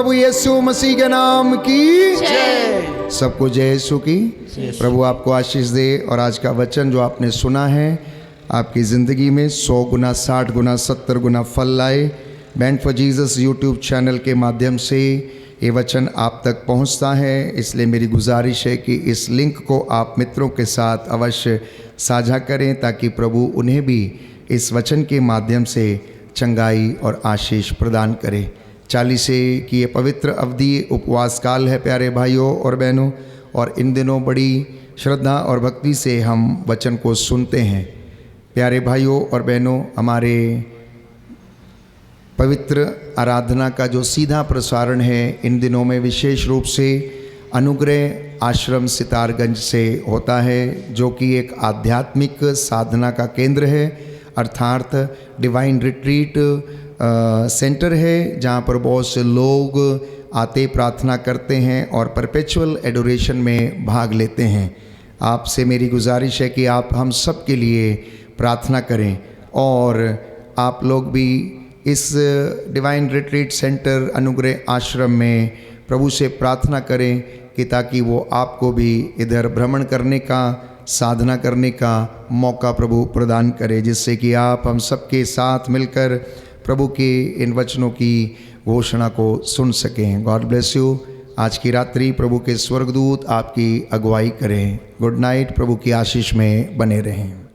प्रभु यीशु मसीह के नाम की जय। सबको जय यीशु की। प्रभु आपको आशीष दे और आज का वचन जो आपने सुना है आपकी ज़िंदगी में 100 गुना 60 गुना 70 गुना फल लाए। Band for Jesus YouTube channel के माध्यम से ये वचन आप तक पहुंचता है, इसलिए मेरी गुजारिश है कि इस लिंक को आप मित्रों के साथ अवश्य साझा करें ताकि प्रभु उन्हें भी इस वचन के माध्यम से चंगाई और आशीष प्रदान करे। 40 की ये पवित्र अवधि उपवास काल है प्यारे भाइयों और बहनों, और इन दिनों बड़ी श्रद्धा और भक्ति से हम वचन को सुनते हैं। प्यारे भाइयों और बहनों, हमारे पवित्र आराधना का जो सीधा प्रसारण है इन दिनों में विशेष रूप से अनुग्रह आश्रम सितारगंज से होता है, जो कि एक आध्यात्मिक साधना का केंद्र है, अर्थात डिवाइन रिट्रीट सेंटर है, जहाँ पर बहुत से लोग आते प्रार्थना करते हैं और परपेचुअल एडोरेशन में भाग लेते हैं। आपसे मेरी गुजारिश है कि आप हम सब के लिए प्रार्थना करें और आप लोग भी इस डिवाइन रिट्रीट सेंटर अनुग्रह आश्रम में प्रभु से प्रार्थना करें कि ताकि वो आपको भी इधर भ्रमण करने का, साधना करने का मौका प्रभु प्रदान करे, जिससे कि आप हम सबके साथ मिलकर प्रभु के इन वचनों की घोषणा को सुन सकें। God bless you. आज की रात्रि प्रभु के स्वर्गदूत आपकी अगुवाई करें। Good night. प्रभु की आशीष में बने रहें।